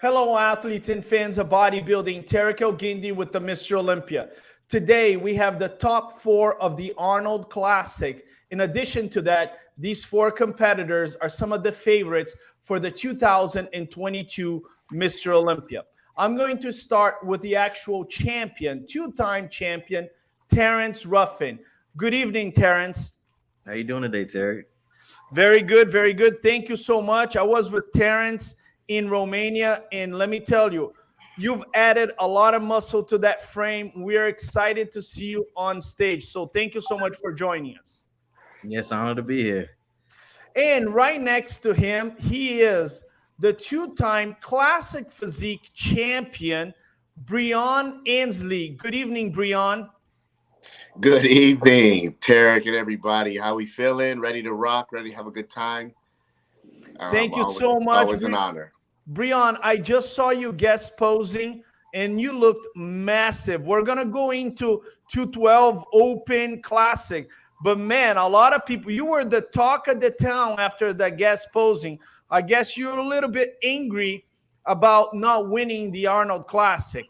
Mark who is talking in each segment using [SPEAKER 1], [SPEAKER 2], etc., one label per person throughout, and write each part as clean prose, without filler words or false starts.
[SPEAKER 1] Hello, athletes and fans of bodybuilding. Tarek El-Guindi with the Mr. Olympia. Today, we have the top four of the Arnold Classic. In addition to that, these four competitors are some of the favorites for the 2022 Mr. Olympia. I'm going to start with the actual champion, two-time champion, Terrence Ruffin. Good evening, Terrence.
[SPEAKER 2] How you doing today, Terry?
[SPEAKER 1] Very good, very good. Thank you so much. I was with Terrence in Romania, and let me tell you, you've added a lot of muscle to that frame. We're excited to see you on stage. So thank you so much for joining us.
[SPEAKER 2] Yes, honored to be here.
[SPEAKER 1] And right next to him, he is the two-time Classic Physique champion, Breon Ansley. Good evening, Breon.
[SPEAKER 3] Good evening, Tarek and everybody. How we feeling? Ready to rock? Ready to have a good time?
[SPEAKER 1] Thank you so much.
[SPEAKER 3] Always an honor.
[SPEAKER 1] Breon, I just saw you guest posing, and you looked massive. We're going to go into 212 Open Classic. But, man, a lot of people, you were the talk of the town after the guest posing. I guess you're a little bit angry about not winning the Arnold Classic.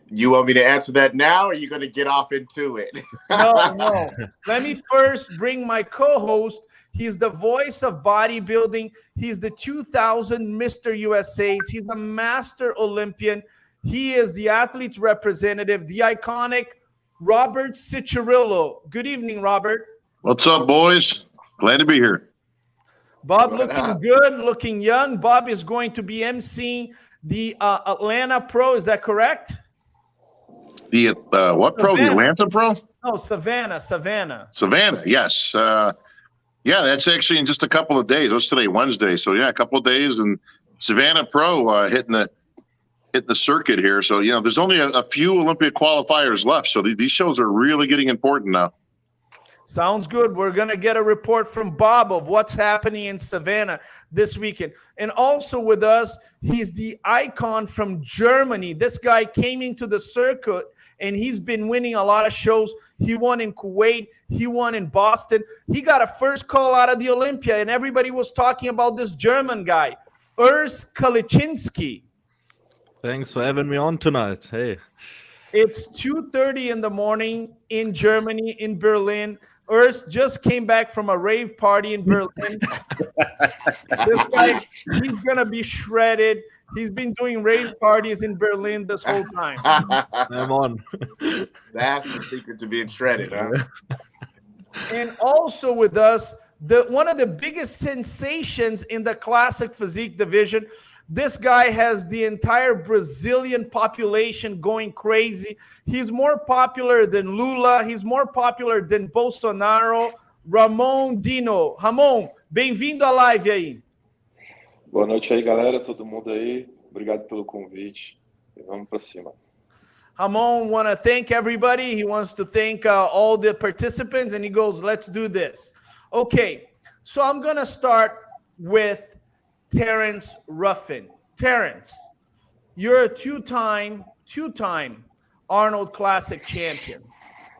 [SPEAKER 3] You want me to answer that now, or are you going to get off into it?
[SPEAKER 1] No. Let me first bring my co-host. He's the voice of bodybuilding. He's the 2000 Mr. USA's. He's a master Olympian. He is the athlete's representative, the iconic Robert Ciccirillo. Good evening, Robert.
[SPEAKER 4] What's up, boys? Glad to be here.
[SPEAKER 1] Bob looking good, looking young. Bob is going to be emceeing the Atlanta Pro. Is that correct?
[SPEAKER 4] The what pro? The Atlanta Pro?
[SPEAKER 1] Oh, Savannah,
[SPEAKER 4] yes. Yeah, that's actually in just a couple of days. What's today? Wednesday. So yeah, a couple of days, and Savannah Pro hitting the circuit here. So there's only a few Olympia qualifiers left. So these shows are really getting important now.
[SPEAKER 1] Sounds good. We're going to get a report from Bob of what's happening in Savannah this weekend. And also with us, he's the icon from Germany. This guy came into the circuit, and he's been winning a lot of shows. He won in Kuwait. He won in Boston. He got a first call out of the Olympia, and everybody was talking about this German guy, Urs Kalichinski.
[SPEAKER 5] Thanks for having me on tonight. Hey.
[SPEAKER 1] It's 2:30 in the morning in Germany, in Berlin. Urs just came back from a rave party in Berlin. This guy, he's going to be shredded. He's been doing rave parties in Berlin this whole time.
[SPEAKER 5] I'm on.
[SPEAKER 3] That's the secret to being shredded, huh?
[SPEAKER 1] And also with us, one of the biggest sensations in the Classic Physique division. This guy has the entire Brazilian population going crazy. He's more popular than Lula. He's more popular than Bolsonaro. Ramon Dino. Ramon, bem-vindo à live aí.
[SPEAKER 6] Boa noite aí, galera. Todo mundo aí. Obrigado pelo convite. E vamos para cima.
[SPEAKER 1] Ramon want to thank everybody. He wants to thank all the participants, and he goes, let's do this. Okay, so I'm going to start with Terrence Ruffin. Terrence, you're a two-time Arnold Classic champion,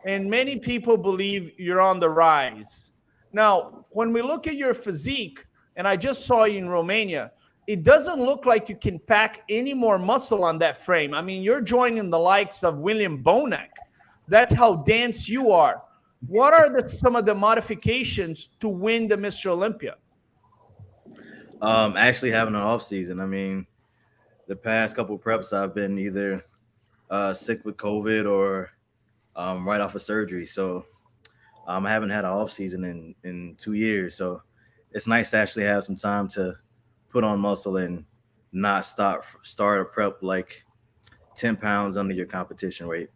[SPEAKER 1] and many people believe you're on the rise. Now, when we look at your physique, and I just saw you in Romania, it doesn't look like you can pack any more muscle on that frame. I mean, you're joining the likes of William Bonac. That's how dense you are. What are some of the modifications to win the Mr. Olympia?
[SPEAKER 2] Actually having an off season. I mean, the past couple preps I've been either sick with COVID or right off of surgery. So I haven't had an off season in 2 years. So it's nice to actually have some time to put on muscle and not start a prep like 10 pounds under your competition weight.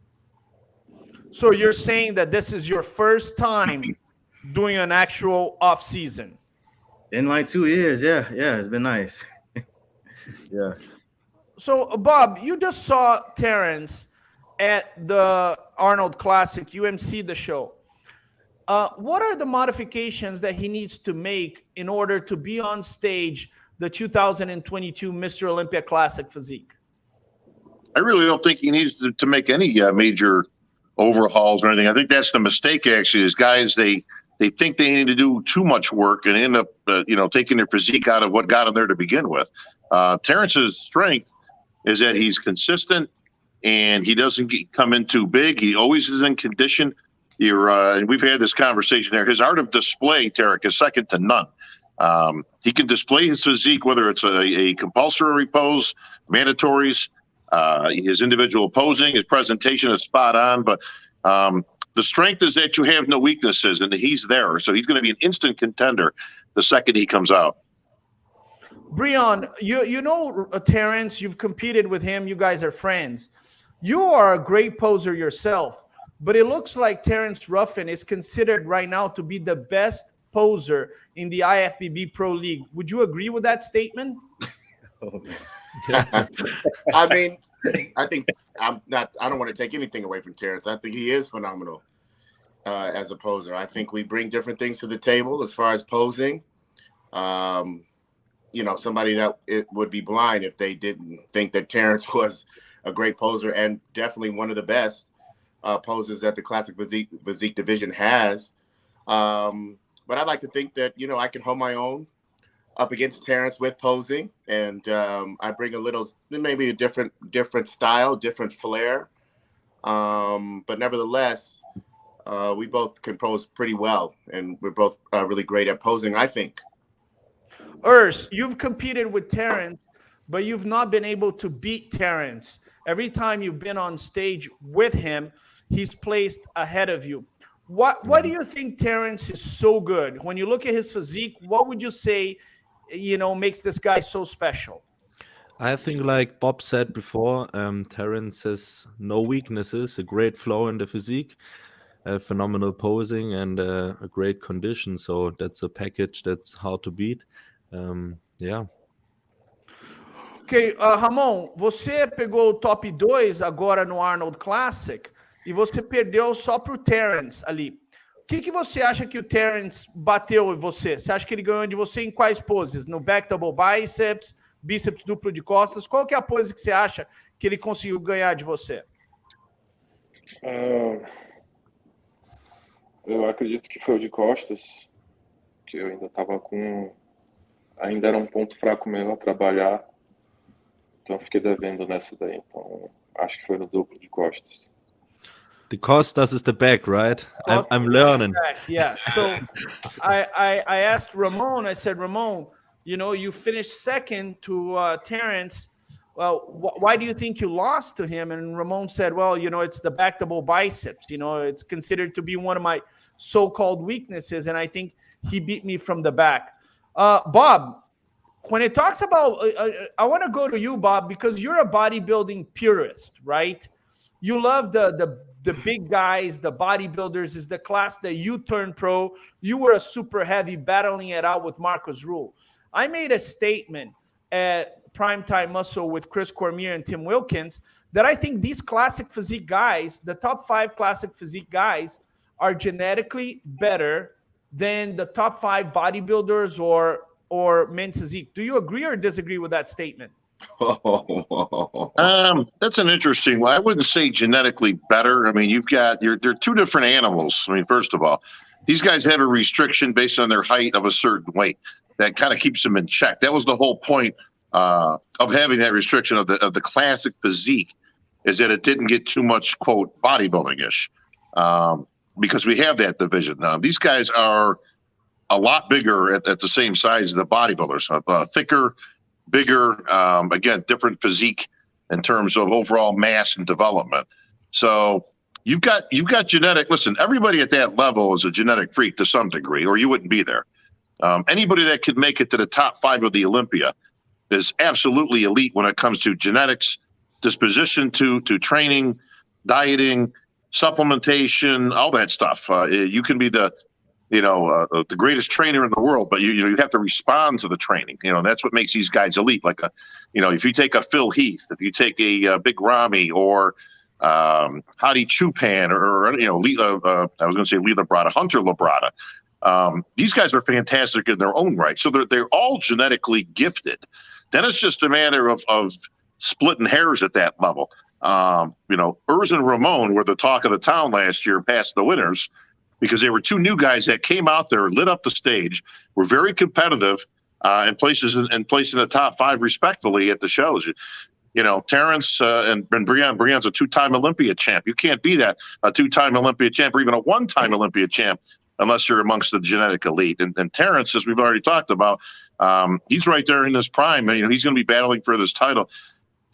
[SPEAKER 1] So you're saying that this is your first time doing an actual off season?
[SPEAKER 2] In like 2 years, yeah, it's been nice. Yeah.
[SPEAKER 1] So, Bob, you just saw Terrence at the Arnold Classic. You emceed the show. What are the modifications that he needs to make in order to be on stage the 2022 Mr. Olympia Classic Physique?
[SPEAKER 4] I really don't think he needs to make any major overhauls or anything. I think that's the mistake, actually, is guys, they they think they need to do too much work and end up, taking their physique out of what got them there to begin with. Terrence's strength is that he's consistent and he doesn't come in too big. He always is in condition. And we've had this conversation there. His art of display, Tarek, is second to none. He can display his physique, whether it's a compulsory pose, mandatories, his individual posing, his presentation is spot on. But the strength is that you have no weaknesses, and he's there. So he's going to be an instant contender the second he comes out.
[SPEAKER 1] Breon, you know Terrence, you've competed with him. You guys are friends. You are a great poser yourself, but it looks like Terrence Ruffin is considered right now to be the best poser in the IFBB Pro League. Would you agree with that statement?
[SPEAKER 3] I mean, I think I don't want to take anything away from Terrence. I think he is phenomenal as a poser. I think we bring different things to the table as far as posing. Somebody that it would be blind if they didn't think that Terrence was a great poser and definitely one of the best posers that the classic physique division has. But I'd like to think that, I can hold my own up against Terrence with posing, and I bring a little, maybe a different style, different flair. But nevertheless, we both can pose pretty well, and we're both really great at posing, I think.
[SPEAKER 1] Urs, you've competed with Terrence, but you've not been able to beat Terrence. Every time you've been on stage with him, he's placed ahead of you. What do you think Terrence is so good? When you look at his physique, what would you say, makes this guy so special?
[SPEAKER 5] I think, like Bob said before, Terrence has no weaknesses, a great flow in the physique, phenomenal posing, and a great condition. So that's a package that's hard to beat. Yeah.
[SPEAKER 1] Ok, Ramon, você pegou o top 2 agora no Arnold Classic e você perdeu só para o Terrence ali. O que você acha que o Terrence bateu em você? Você acha que ele ganhou de você em quais poses? No back double biceps, bíceps duplo de costas? Qual que é a pose que você acha que ele conseguiu ganhar de você?
[SPEAKER 6] Eu acredito que foi o de costas, que eu ainda estava ainda era um ponto fraco meu a trabalhar, então fiquei devendo nessa daí. Então acho que foi no duplo de costas.
[SPEAKER 5] The costas is the back, right? I'm learning.
[SPEAKER 1] Back, yeah. So I asked Ramon, I said, Ramon, you finished second to Terrence. Well, why do you think you lost to him? And Ramon said, well, it's the back double biceps. It's considered to be one of my so-called weaknesses, and I think he beat me from the back. Bob, when it talks about, I want to go to you, Bob, because you're a bodybuilding purist, right? You love the big guys, the bodybuilders, is the class that you turned pro. You were a super heavy battling it out with Marcus Rule. I made a statement at Primetime Muscle with Chris Cormier and Tim Wilkins that I think these classic physique guys, the top 5 classic physique guys, are genetically better than the top 5 bodybuilders or men's physique. Do you agree or disagree with that statement?
[SPEAKER 4] That's an interesting one. I wouldn't say genetically better. I mean, they're two different animals. I mean, first of all, these guys have a restriction based on their height of a certain weight that kind of keeps them in check. That was the whole point of having that restriction of the classic physique, is that it didn't get too much, quote, bodybuilding-ish, because we have that division. These guys are a lot bigger at the same size as the bodybuilders, thicker, bigger, again, different physique in terms of overall mass and development. So you've got genetic. Listen, everybody at that level is a genetic freak to some degree, or you wouldn't be there. Anybody that could make it to the top 5 of the Olympia is absolutely elite when it comes to genetics, disposition to training, dieting, supplementation, all that stuff. You can be the greatest trainer in the world, but you have to respond to the training. That's what makes these guys elite. Like if you take a Phil Heath, if you take a Big Ramy or Hadi Chupan or I was going to say Lee Labrada, Hunter Labrada. These guys are fantastic in their own right. So they're all genetically gifted. Then it's just a matter of splitting hairs at that level. Urs and Ramon were the talk of the town last year, past the winners. because they were two new guys that came out there, lit up the stage, were very competitive, and placed in the top 5 respectfully at the shows. You know, Terrence and Breon. Breon's a 2-time Olympia champ. You can't be that, a 2-time Olympia champ or even a 1-time Olympia champ unless you're amongst the genetic elite. And Terrence, as we've already talked about, he's right there in his prime. And, you know, he's going to be battling for this title.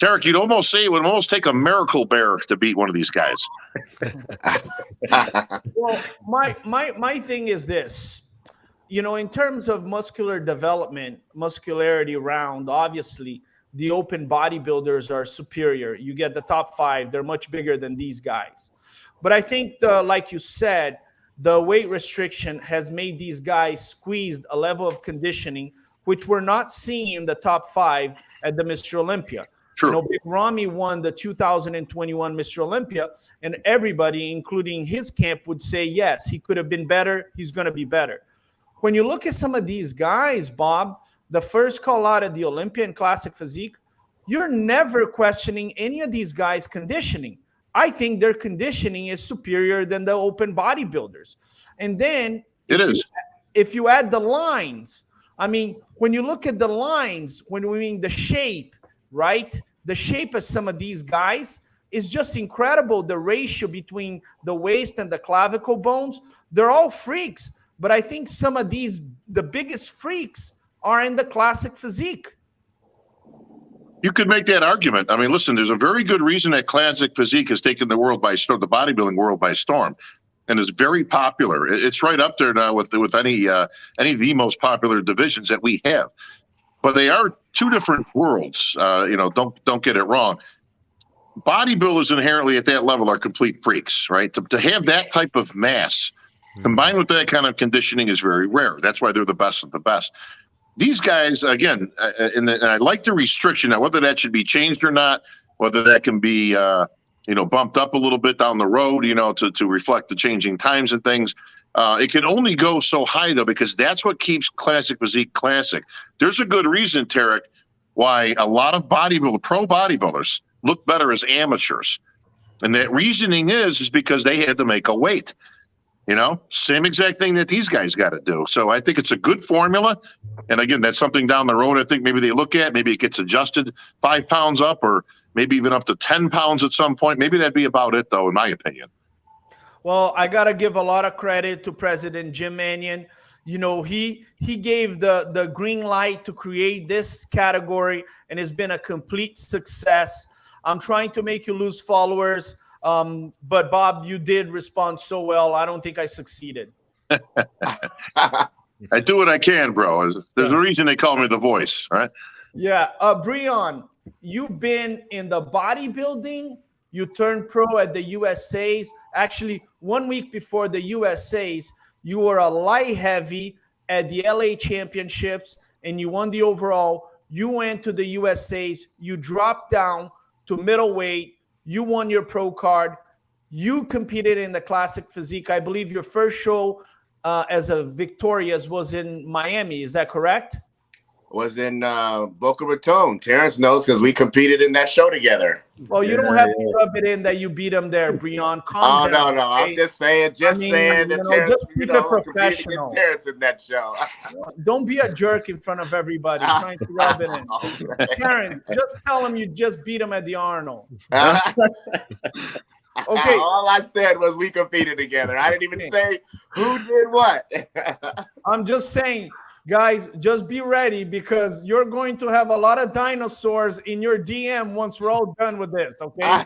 [SPEAKER 4] Tarek, you'd almost say it would almost take a miracle bear to beat one of these guys.
[SPEAKER 1] Well, my thing is this. You know, in terms of muscular development, muscularity round, obviously, the open bodybuilders are superior. You get the top 5. They're much bigger than these guys. But I think, like you said, the weight restriction has made these guys squeezed a level of conditioning, which we're not seeing in the top 5 at the Mr. Olympia.
[SPEAKER 4] True.
[SPEAKER 1] You know, Big Ramy won the 2021 Mr. Olympia, and everybody, including his camp, would say, yes, he could have been better. He's going to be better. When you look at some of these guys, Bob, the first call out at the Olympia and Classic Physique, you're never questioning any of these guys' conditioning. I think their conditioning is superior than the open bodybuilders. And then if you add the lines, I mean, when you look at the lines, when we mean the shape, right? The shape of some of these guys is just incredible. The ratio between the waist and the clavicle bones, they're all freaks. But I think some of these, the biggest freaks, are in the Classic Physique.
[SPEAKER 4] You could make that argument. I mean, listen, there's a very good reason that Classic Physique has taken the world by storm, the bodybuilding world by storm, and is very popular. It's right up there now with any of the most popular divisions that we have. But they are two different worlds. You know, don't get it wrong. Bodybuilders inherently at that level are complete freaks, right? To have that type of mass combined with that kind of conditioning is very rare. That's why they're the best of the best. These guys, again, and I like the restriction. Now, whether that should be changed or not, whether that can be, you know, bumped up a little bit down the road, you know, to reflect the changing times and things. It can only go so high, though, because that's what keeps Classic Physique classic. There's a good reason, Tarek, why a lot of pro bodybuilders look better as amateurs. And that reasoning is because they had to make a weight. You know, same exact thing that these guys got to do. So I think it's a good formula. And again, that's something down the road I think maybe they look at. Maybe it gets adjusted 5 pounds up or maybe even up to 10 pounds at some point. Maybe that'd be about it, though, in my opinion.
[SPEAKER 1] Well, I got to give a lot of credit to President Jim Mannion. You know, he gave the green light to create this category, and it's been a complete success. I'm trying to make you lose followers. But Bob, you did respond so well. I don't think I succeeded.
[SPEAKER 4] I do what I can, bro. There's a reason they call me the voice, right?
[SPEAKER 1] Yeah. Breon, you've been in the bodybuilding. You turned pro at the USA's. Actually, 1 week before the USA's, you were a light heavy at the LA Championships, and you won the overall. You went to the USA's. You dropped down to middleweight. You won your pro card. You competed in the Classic Physique. I believe your first show as a victorious was in Miami. Is that correct?
[SPEAKER 3] Was in Boca Raton. Terrence knows because we competed in that show together.
[SPEAKER 1] Well, you don't have to rub it in that you beat him there, Breon. Calm down.
[SPEAKER 3] No. Okay? I'm just saying. Saying that Terrence,
[SPEAKER 1] just keep it professional.
[SPEAKER 3] Terrence in that show.
[SPEAKER 1] Don't be a jerk in front of everybody trying to rub it in. Okay. Terrence, just tell him you just beat him at the Arnold. Okay.
[SPEAKER 3] All I said was we competed together. I didn't even say who did what.
[SPEAKER 1] I'm just saying, guys, just be ready because you're going to have a lot of dinosaurs in your DM once we're all done with this, okay?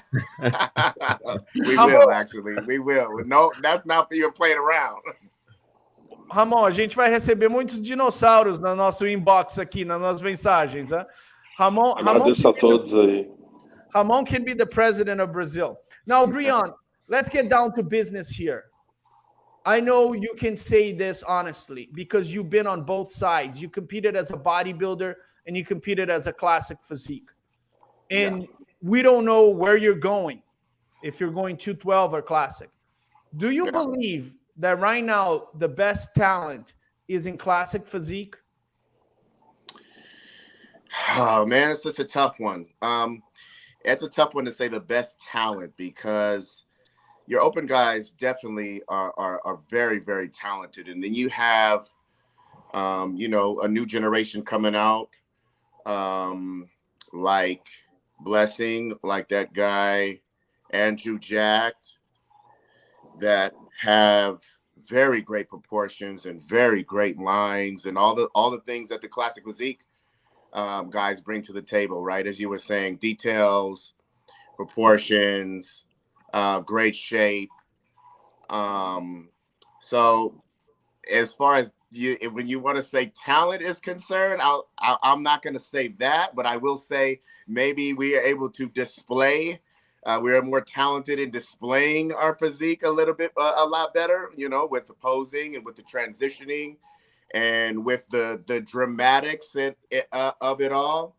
[SPEAKER 3] We will, actually. We will. No, that's not for you playing around.
[SPEAKER 1] Ramon, a gente vai receber muitos dinossauros no nosso inbox aqui, nas nossas mensagens. Hein?
[SPEAKER 6] Agradeço a todos aí.
[SPEAKER 1] Ramon can be the president of Brazil. Now, Breon, let's get down to business here. I know you can say this honestly because you've been on both sides. You competed as a bodybuilder and you competed as a Classic Physique. And we don't know where you're going, if you're going 212 or Classic. Do you believe that right now the best talent is in Classic Physique?
[SPEAKER 3] Oh, man, it's such a tough one. It's a tough one to say the best talent because your open guys definitely are very, very talented. And then you have, you know, a new generation coming out, like Blessing, like that guy, Andrew Jacked, that have very great proportions and very great lines and all the things that the classic physique guys bring to the table, right? As you were saying, details, proportions, great shape. So as far as when you want to say talent is concerned, I'm not going to say that, but I will say maybe we are able to display. We are more talented in displaying our physique a lot better, you know, with the posing and with the transitioning and with the dramatics of it all.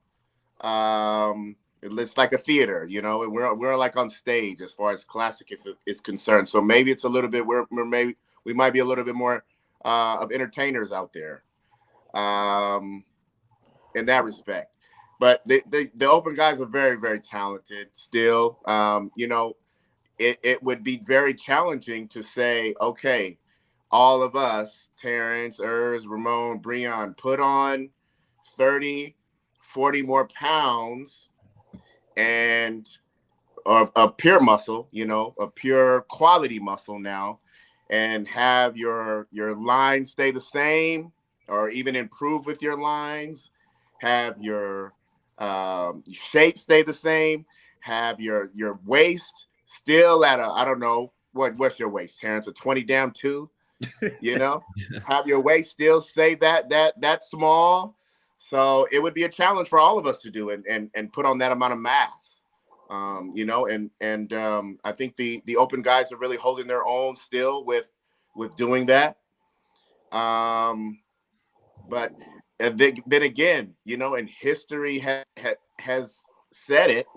[SPEAKER 3] It's like a theater, you know, and we're like on stage as far as classic is concerned. So maybe it's a little bit we might be a little bit more of entertainers out there in that respect. But the open guys are very, very talented still. You know, it would be very challenging to say, okay, all of us, Terrence, Urs, Ramon, Breon, put on 30, 40 more pounds and of pure muscle, you know, of pure quality muscle now, and have your lines stay the same or even improve with your lines, have your shape stay the same, have your waist still at I don't know, what's your waist, Terrence, a 20 down 2, you know, have your waist still stay that small. So it would be a challenge for all of us to do and put on that amount of mass, you know, and I think the open guys are really holding their own still with doing that. But then again, you know, and history has said it.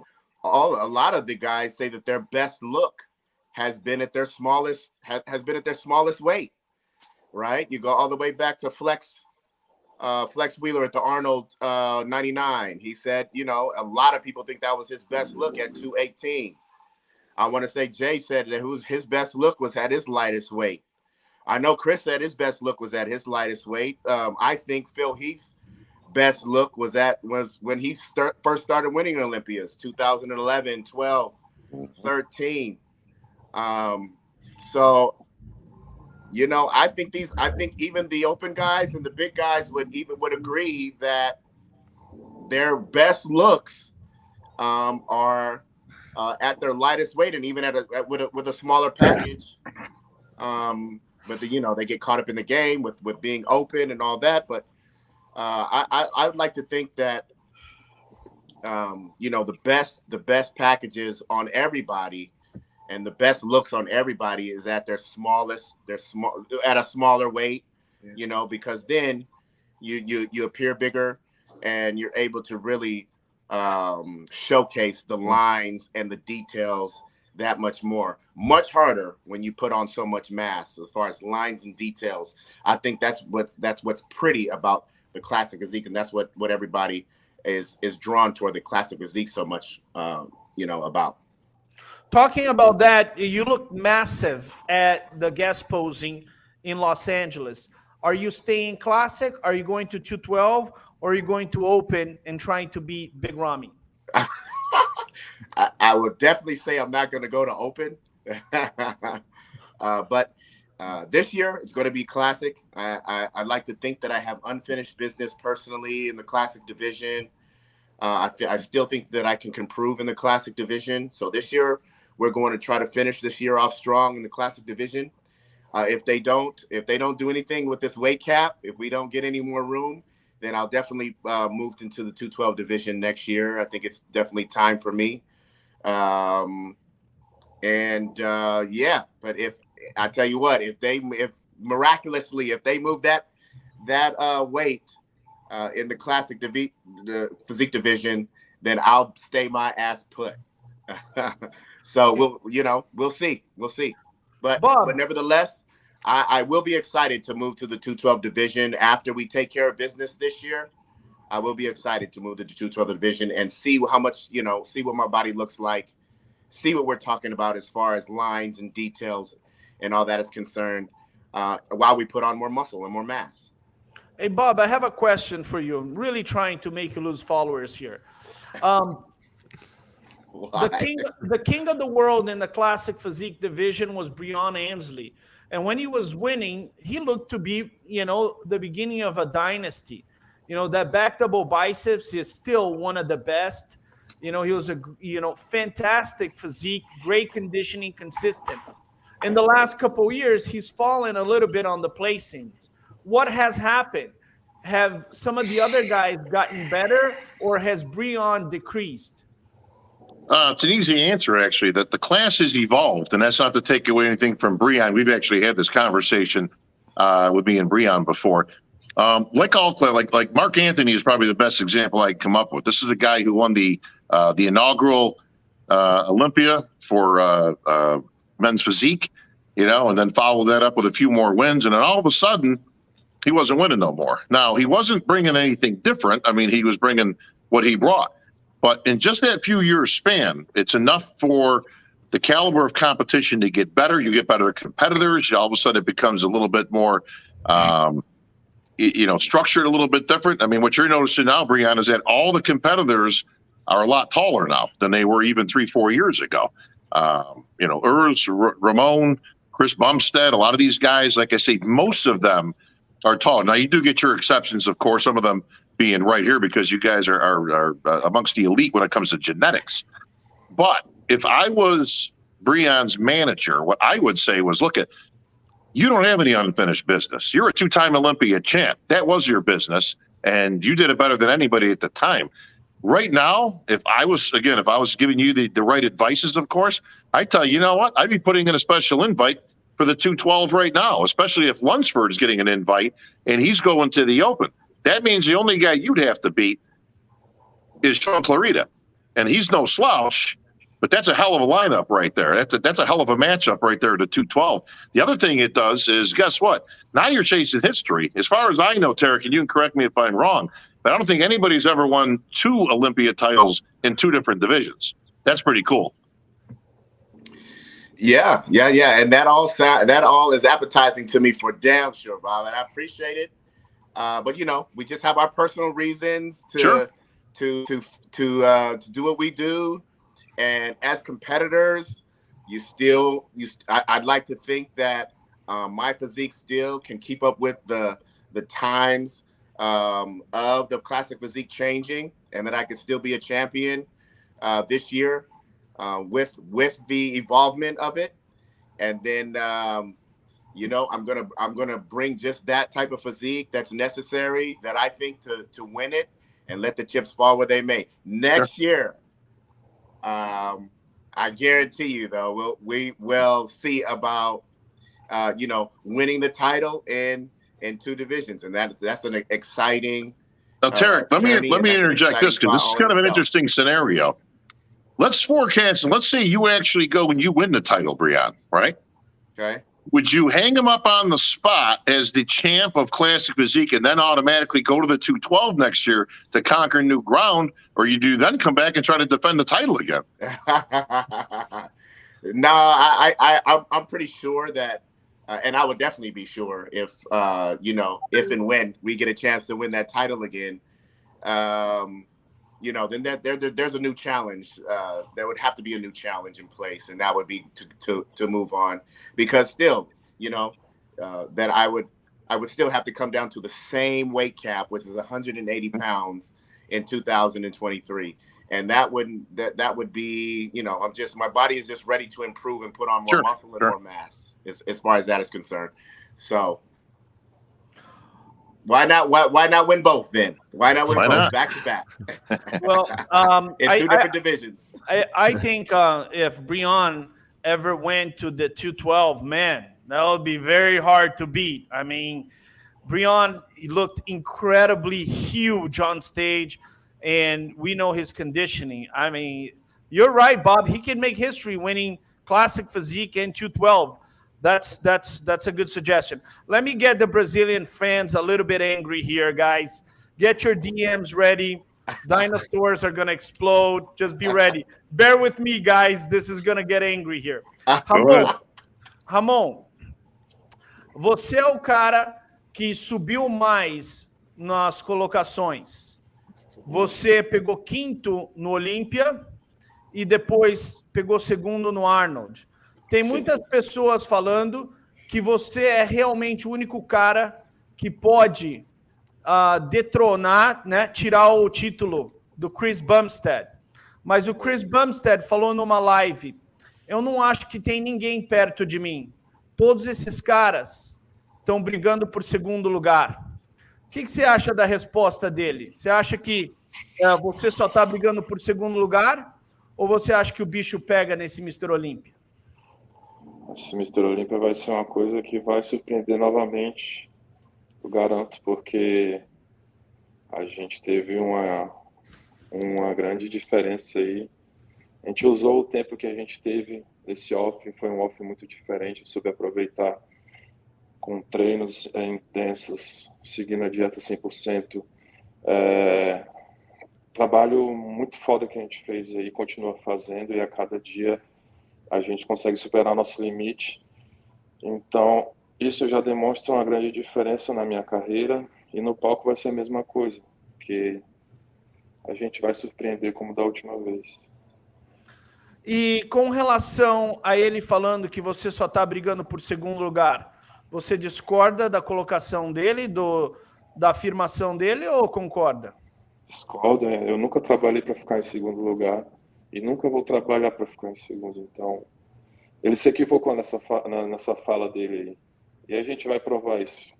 [SPEAKER 3] A lot of the guys say that their best look has been at their smallest weight, right? You go all the way back to Flex Wheeler at the Arnold 99. He said, you know, a lot of people think that was his best look at 218. I want to say Jay said that his best look was at his lightest weight. I know Chris said his best look was at his lightest weight. I think Phil Heath's best look was when he first started winning Olympias, 2011, 12, 13. So, you know, I think even the open guys and the big guys would agree that their best looks are at their lightest weight, and even with a smaller package. But you know, they get caught up in the game with being open and all that. But I would like to think that you know, the best packages on everybody and the best looks on everybody is at their at a smaller weight, you know, because then you appear bigger and you're able to really showcase the lines and the details that much much harder when you put on so much mass as far as lines and details. I think that's what's pretty about the classic physique, and that's what everybody is drawn toward the classic physique so much, you know, about.
[SPEAKER 1] Talking about that, you look massive at the guest posing in Los Angeles. Are you staying classic? Are you going to 212? Or are you going to open and trying to beat Big Ramy?
[SPEAKER 3] I would definitely say I'm not going to go to open. But this year it's going to be classic. I like to think that I have unfinished business personally in the classic division. I still think that I can improve in the classic division. So this year we're going to try to finish this year off strong in the classic division. If they don't do anything with this weight cap, if we don't get any more room, then I'll definitely move into the 212 division next year. I think it's definitely time for me. Yeah, but if I tell you what, if miraculously they move that weight in the classic the physique division, then I'll stay my ass put. So we'll see. But nevertheless, I will be excited to move to the 212 division after we take care of business this year. I will be excited to move to the 212 division and see how much, see what my body looks like see what we're talking about as far as lines and details and all that is concerned, while we put on more muscle and more mass.
[SPEAKER 1] Hey, Bob, I have a question for you. I'm really trying to make you lose followers here. The king of the world in the classic physique division was Breon Ansley. And when he was winning, he looked to be, the beginning of a dynasty. That back double biceps is still one of the best. He was a, fantastic physique, great conditioning, consistent. In the last couple of years, he's fallen a little bit on the placings. What has happened? Have some of the other guys gotten better, or has Breon decreased?
[SPEAKER 4] It's an easy answer, actually, that the class has evolved, and that's not to take away anything from Breon. We've actually had this conversation with me and Breon before. Like Mark Anthony is probably the best example I can come up with. This is a guy who won the inaugural Olympia for men's physique, and then followed that up with a few more wins, and then all of a sudden, he wasn't winning no more. Now, he wasn't bringing anything different. I mean, he was bringing what he brought. But in just that few years span, it's enough for the caliber of competition to get better. You get better competitors. All of a sudden, it becomes a little bit more, structured a little bit different. I mean, what you're noticing now, Breon, is that all the competitors are a lot taller now than they were even 3-4 years ago. Urs, Ramon, Chris Bumstead, a lot of these guys, like I say, most of them are tall. Now, you do get your exceptions, of course, some of them being right here because you guys are amongst the elite when it comes to genetics. But if I was Breon's manager, what I would say was, look, you don't have any unfinished business. You're a 2-time Olympia champ. That was your business, and you did it better than anybody at the time. Right now, if I was giving you the right advices, of course, I'd tell you, what? I'd be putting in a special invite for the 212 right now, especially if Lunsford is getting an invite and he's going to the Open. That means the only guy you'd have to beat is Sean Clarita, and he's no slouch, but that's a hell of a lineup right there. That's a hell of a matchup right there to 212. The other thing it does is, guess what? Now you're chasing history. As far as I know, Tarek, and you can correct me if I'm wrong, but I don't think anybody's ever won 2 Olympia titles in 2 different divisions. That's pretty cool.
[SPEAKER 3] Yeah, and that all is appetizing to me for damn sure, Bob, and I appreciate it. But we just have our personal reasons to do what we do, and as competitors, I'd like to think that my physique still can keep up with the times of the classic physique changing, and that I can still be a champion this year. With the evolvement of it, and then I'm gonna bring just that type of physique that's necessary, that I think to win it, and let the chips fall where they may. Next year, I guarantee you, though, we will see about winning the title in 2 divisions, and that's an exciting.
[SPEAKER 4] Now, Tarek, let me interject this, because this is kind of an interesting scenario. Let's forecast, and let's say you actually go and you win the title, Breon, right?
[SPEAKER 3] Okay.
[SPEAKER 4] Would you hang him up on the spot as the champ of classic physique and then automatically go to the 212 next year to conquer new ground, or you do then come back and try to defend the title again?
[SPEAKER 3] No, I'm pretty sure that, and I would definitely be sure if and when we get a chance to win that title again. Then there's a new challenge. There would have to be a new challenge in place, and that would be to move on, because still, that I would still have to come down to the same weight cap, which is 180 pounds in 2023, and that would be, my body is just ready to improve and put on more muscle and more mass as far as that is concerned. So. Why not win both then? Why not win both back to back?
[SPEAKER 1] Well,
[SPEAKER 3] in 2 different divisions.
[SPEAKER 1] I think if Breon ever went to the 212, man, that would be very hard to beat. I mean, Breon, he looked incredibly huge on stage, and we know his conditioning. I mean, you're right, Bob. He can make history winning classic physique in 212. That's a good suggestion. Let me get the Brazilian fans a little bit angry here, guys. Get your DMs ready. Dinosaurs are going to explode. Just be ready. Bear with me, guys. This is going to get angry here. Ramon, você é o cara que subiu mais nas colocações. Você pegou quinto no Olympia e depois pegou segundo no Arnold. Tem muitas pessoas falando que você é realmente o único cara que pode detronar, né, tirar o título do Chris Bumstead. Mas o Chris Bumstead falou numa live, eu não acho que tem ninguém perto de mim. Todos esses caras estão brigando por segundo lugar. O que você acha da resposta dele? Você acha que você só está brigando por segundo lugar? Ou você acha que o bicho pega nesse Mr. Olympia?
[SPEAKER 6] Esse Mr. Olympia vai ser uma coisa que vai surpreender novamente, eu garanto, porque a gente teve uma grande diferença aí. A gente usou o tempo que a gente teve nesse off, foi um off muito diferente, soube aproveitar com treinos intensos, seguindo a dieta 100%. Trabalho muito foda que a gente fez aí, continua fazendo, e a cada dia a gente consegue superar nosso limite. Então, isso já demonstra uma grande diferença na minha carreira, e no palco vai ser a mesma coisa, porque a gente vai surpreender como da última vez.
[SPEAKER 1] E com relação a ele falando que você só está brigando por segundo lugar, você discorda da colocação dele, da afirmação dele, ou concorda?
[SPEAKER 6] Discordo, eu nunca trabalhei para ficar em segundo lugar e nunca vou trabalhar para ficar em segundo. Então, ele se equivocou nessa fala dele aí. E a gente vai provar isso.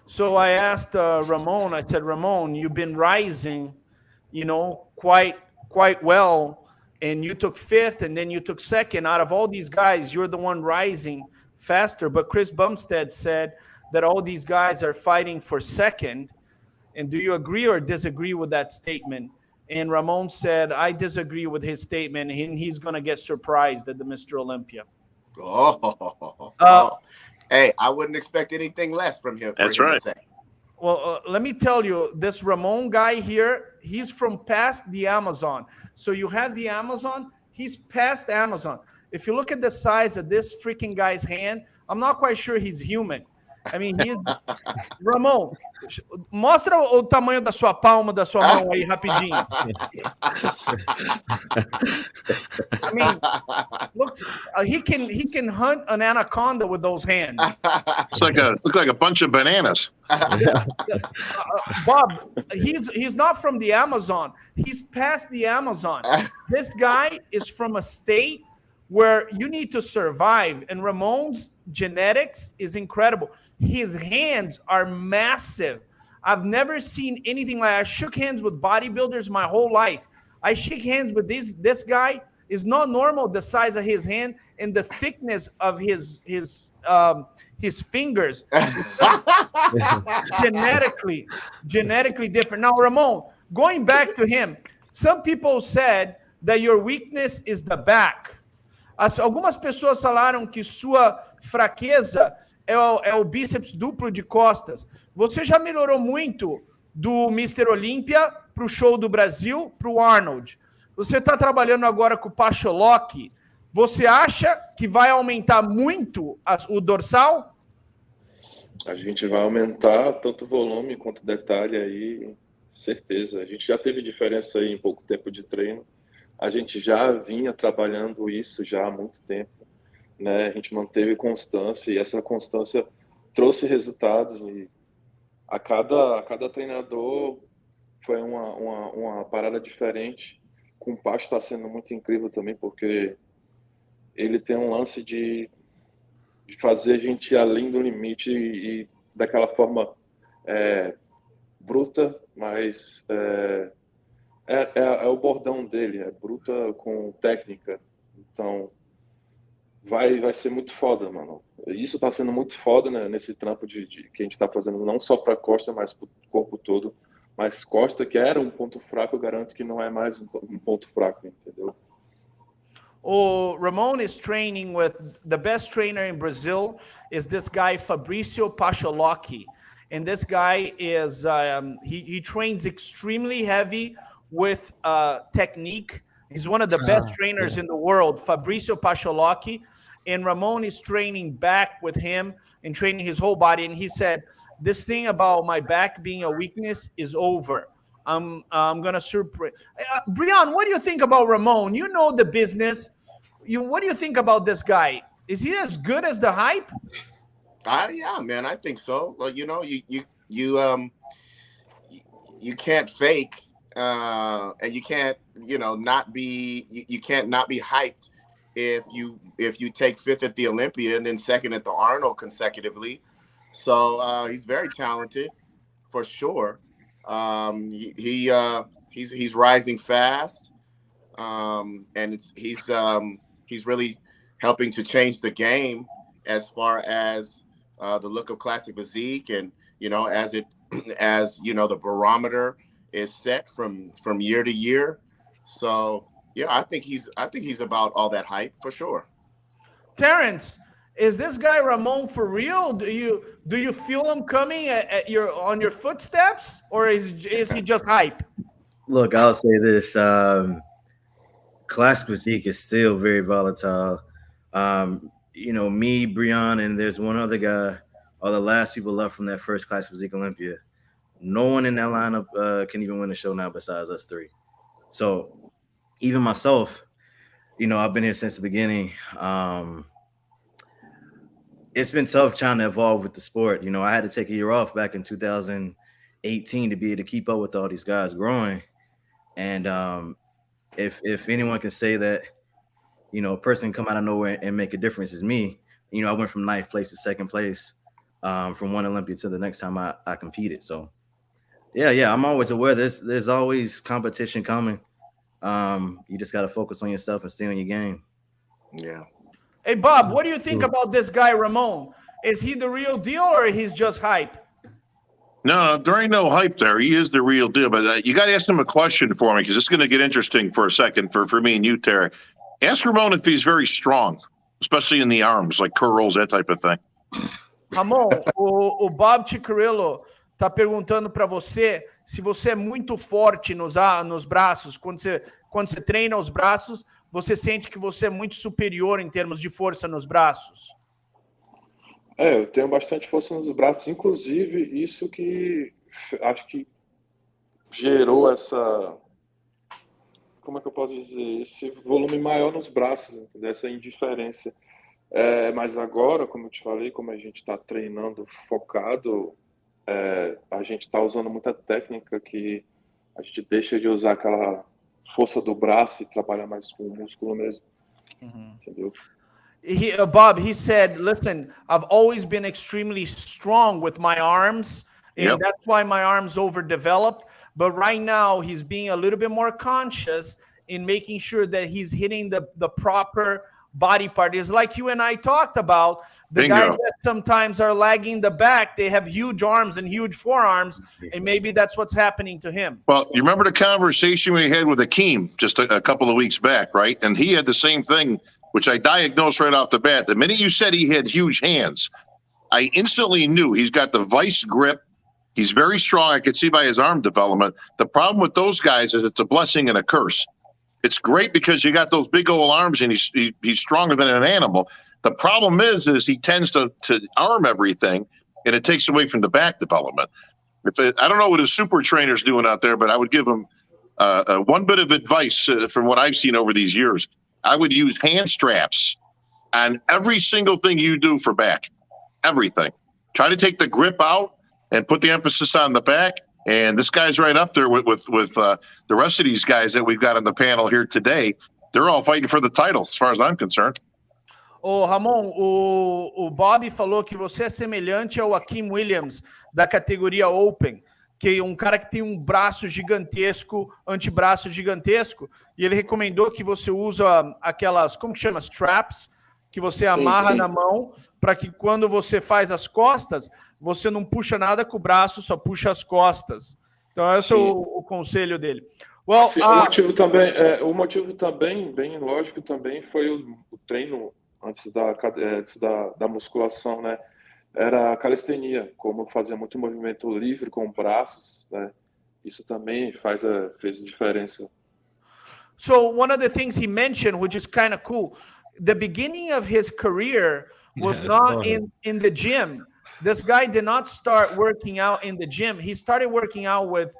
[SPEAKER 1] So I asked Ramon, I said, Ramon, you've been rising, quite well, and you took fifth, and then you took second. Out of all these guys, you're the one rising faster. But Chris Bumstead said that all these guys are fighting for second. And do you agree or disagree with that statement? And Ramon said, I disagree with his statement, and he's going to get surprised at the Mr. Olympia.
[SPEAKER 3] Hey, I wouldn't expect anything less from him.
[SPEAKER 4] That's right.
[SPEAKER 1] Well, let me tell you, this Ramon guy here, he's from past the Amazon. So you have the Amazon, he's past Amazon. If you look at the size of this freaking guy's hand, I'm not quite sure he's human. I mean, Ramon, mostra o tamanho da sua palma, da sua mão aí, rapidinho. I mean, look, he can hunt an anaconda with those hands.
[SPEAKER 4] Look like a bunch of bananas.
[SPEAKER 1] Bob, he's not from the Amazon. He's past the Amazon. This guy is from a state where you need to survive, and Ramon's genetics is incredible. His hands are massive. I've never seen anything like I shook hands with bodybuilders my whole life. I shake hands with this guy is not normal, the size of his hand and the thickness of his fingers. genetically different. Now, Ramon, going back to him, some people said that your weakness is the back. Algumas pessoas falaram que sua fraqueza é o bíceps duplo de costas. Você já melhorou muito do Mr. Olympia para o show do Brasil, para o Arnold. Você está trabalhando agora com o Pacholok. Você acha que vai aumentar muito o dorsal?
[SPEAKER 6] A gente vai aumentar tanto volume quanto detalhe aí, certeza. A gente já teve diferença aí em pouco tempo de treino. A gente já vinha trabalhando isso já há muito tempo, né? A gente manteve constância e essa constância trouxe resultados. E a cada treinador foi uma parada diferente. Com o Pacho está sendo muito incrível também, porque ele tem um lance de fazer a gente ir além do limite e daquela forma bruta, mas é o bordão dele, é bruta com técnica. Então vai ser muito foda, mano. Isso tá sendo muito foda, né, nesse trampo que a gente tá fazendo, não só pra costa, mas pro corpo todo. Mas costa, que era um ponto fraco, eu garanto que não é mais um ponto fraco, entendeu?
[SPEAKER 1] Ramon is training with the best trainer in Brazil is this guy Fabrício Pacholok. And this guy is he trains extremely heavy with technique. He's one of the best trainers in the world, Fabrizio Pacholocchi, and Ramon is training back with him and training his whole body. And he said, this thing about my back being a weakness is over. I'm gonna surprise. Breon, what do you think about Ramon? You know the business. What do you think about this guy? Is he as good as the hype?
[SPEAKER 3] Yeah, man, I think so. Well, you can't fake, and you can't, not be. You can't not be hyped if you take fifth at the Olympia and then second at the Arnold consecutively. So he's very talented, for sure. He's rising fast, and he's really helping to change the game as far as the look of classic physique, and as the barometer is set from year to year. So yeah, I think he's about all that hype for sure.
[SPEAKER 1] Terrence, is this guy Ramon for real? Do you feel him coming on your footsteps, or is he just hype?
[SPEAKER 2] Look, I'll say this: classic physique is still very volatile. Me, Breon, and there's one other guy are the last people left from that first classic physique Olympia. No one in that lineup can even win the show now besides us three. So even myself, I've been here since the beginning. It's been tough trying to evolve with the sport. I had to take a year off back in 2018 to be able to keep up with all these guys growing. And if anyone can say that, a person come out of nowhere and make a difference is me. I went from 9th place to 2nd place from one Olympia to the next time I competed. So yeah, I'm always aware there's always competition coming. You just got to focus on yourself and stay on your game.
[SPEAKER 3] Yeah.
[SPEAKER 1] Hey, Bob, what do you think about this guy, Ramon? Is he the real deal, or he's just hype?
[SPEAKER 4] No, there ain't no hype there. He is the real deal. But you got to ask him a question for me, because it's going to get interesting for a second for me and you, Terry. Ask Ramon if he's very strong, especially in the arms, like curls, that type of thing.
[SPEAKER 1] Ramon, o Bob Ciccarello tá perguntando para você se você é muito forte nos braços. Quando você treina os braços, você sente que você é muito superior em termos de força nos braços?
[SPEAKER 6] Eu tenho bastante força nos braços, inclusive isso que acho que gerou essa, como é que eu posso dizer, esse volume maior nos braços, dessa indiferença. Mas agora, como eu te falei, como a gente está treinando focado, a gente está usando muita técnica que a gente deixa de usar aquela força do braço e trabalhar mais com o músculo mesmo. Entendeu?
[SPEAKER 1] Bob, he said, listen, I've always been extremely strong with my arms, and that's why my arms overdeveloped. But right now, he's being a little bit more conscious in making sure that he's hitting the proper body part. Is like you and I talked about, the guys that sometimes are lagging the back, they have huge arms and huge forearms, and maybe that's what's happening to him.
[SPEAKER 4] Well, you remember the conversation we had with Akeem just a couple of weeks back, right? And he had the same thing, which I diagnosed right off the bat. The minute you said he had huge hands, I instantly knew he's got the vice grip. He's very strong. I could see by his arm development. The problem with those guys is it's a blessing and a curse. It's great because you got those big old arms and he's stronger than an animal. The problem is he tends to arm everything, and it takes away from the back development. I don't know what his super trainer's doing out there, but I would give him one bit of advice from what I've seen over these years. I would use hand straps on every single thing you do for back. Everything. Try to take the grip out and put the emphasis on the back. And this guy's right up there with the rest of these guys that we've got on the panel here today. They're all fighting for the title, as far as I'm concerned.
[SPEAKER 1] Ô, Ramon, o Bob falou que você é semelhante ao Akeem Williams, da categoria Open, que é um cara que tem um braço gigantesco, antebraço gigantesco, e ele recomendou que você usa aquelas, como que chama? Straps, que você amarra na mão, para que quando você faz as costas, você não puxa nada com o braço, só puxa as costas. Então, esse é o conselho dele. Well,
[SPEAKER 6] o motivo também, bem lógico, também foi o treino antes da musculação, né? era a calistenia, como eu fazia muito movimento livre com braços, né? Isso também fez diferença.
[SPEAKER 1] So one of the things he mentioned, which is kind of cool, the beginning of his career was
[SPEAKER 5] Yeah, I saw
[SPEAKER 1] not
[SPEAKER 5] him.
[SPEAKER 1] in the gym. This guy did not start working out in the gym. He started working out with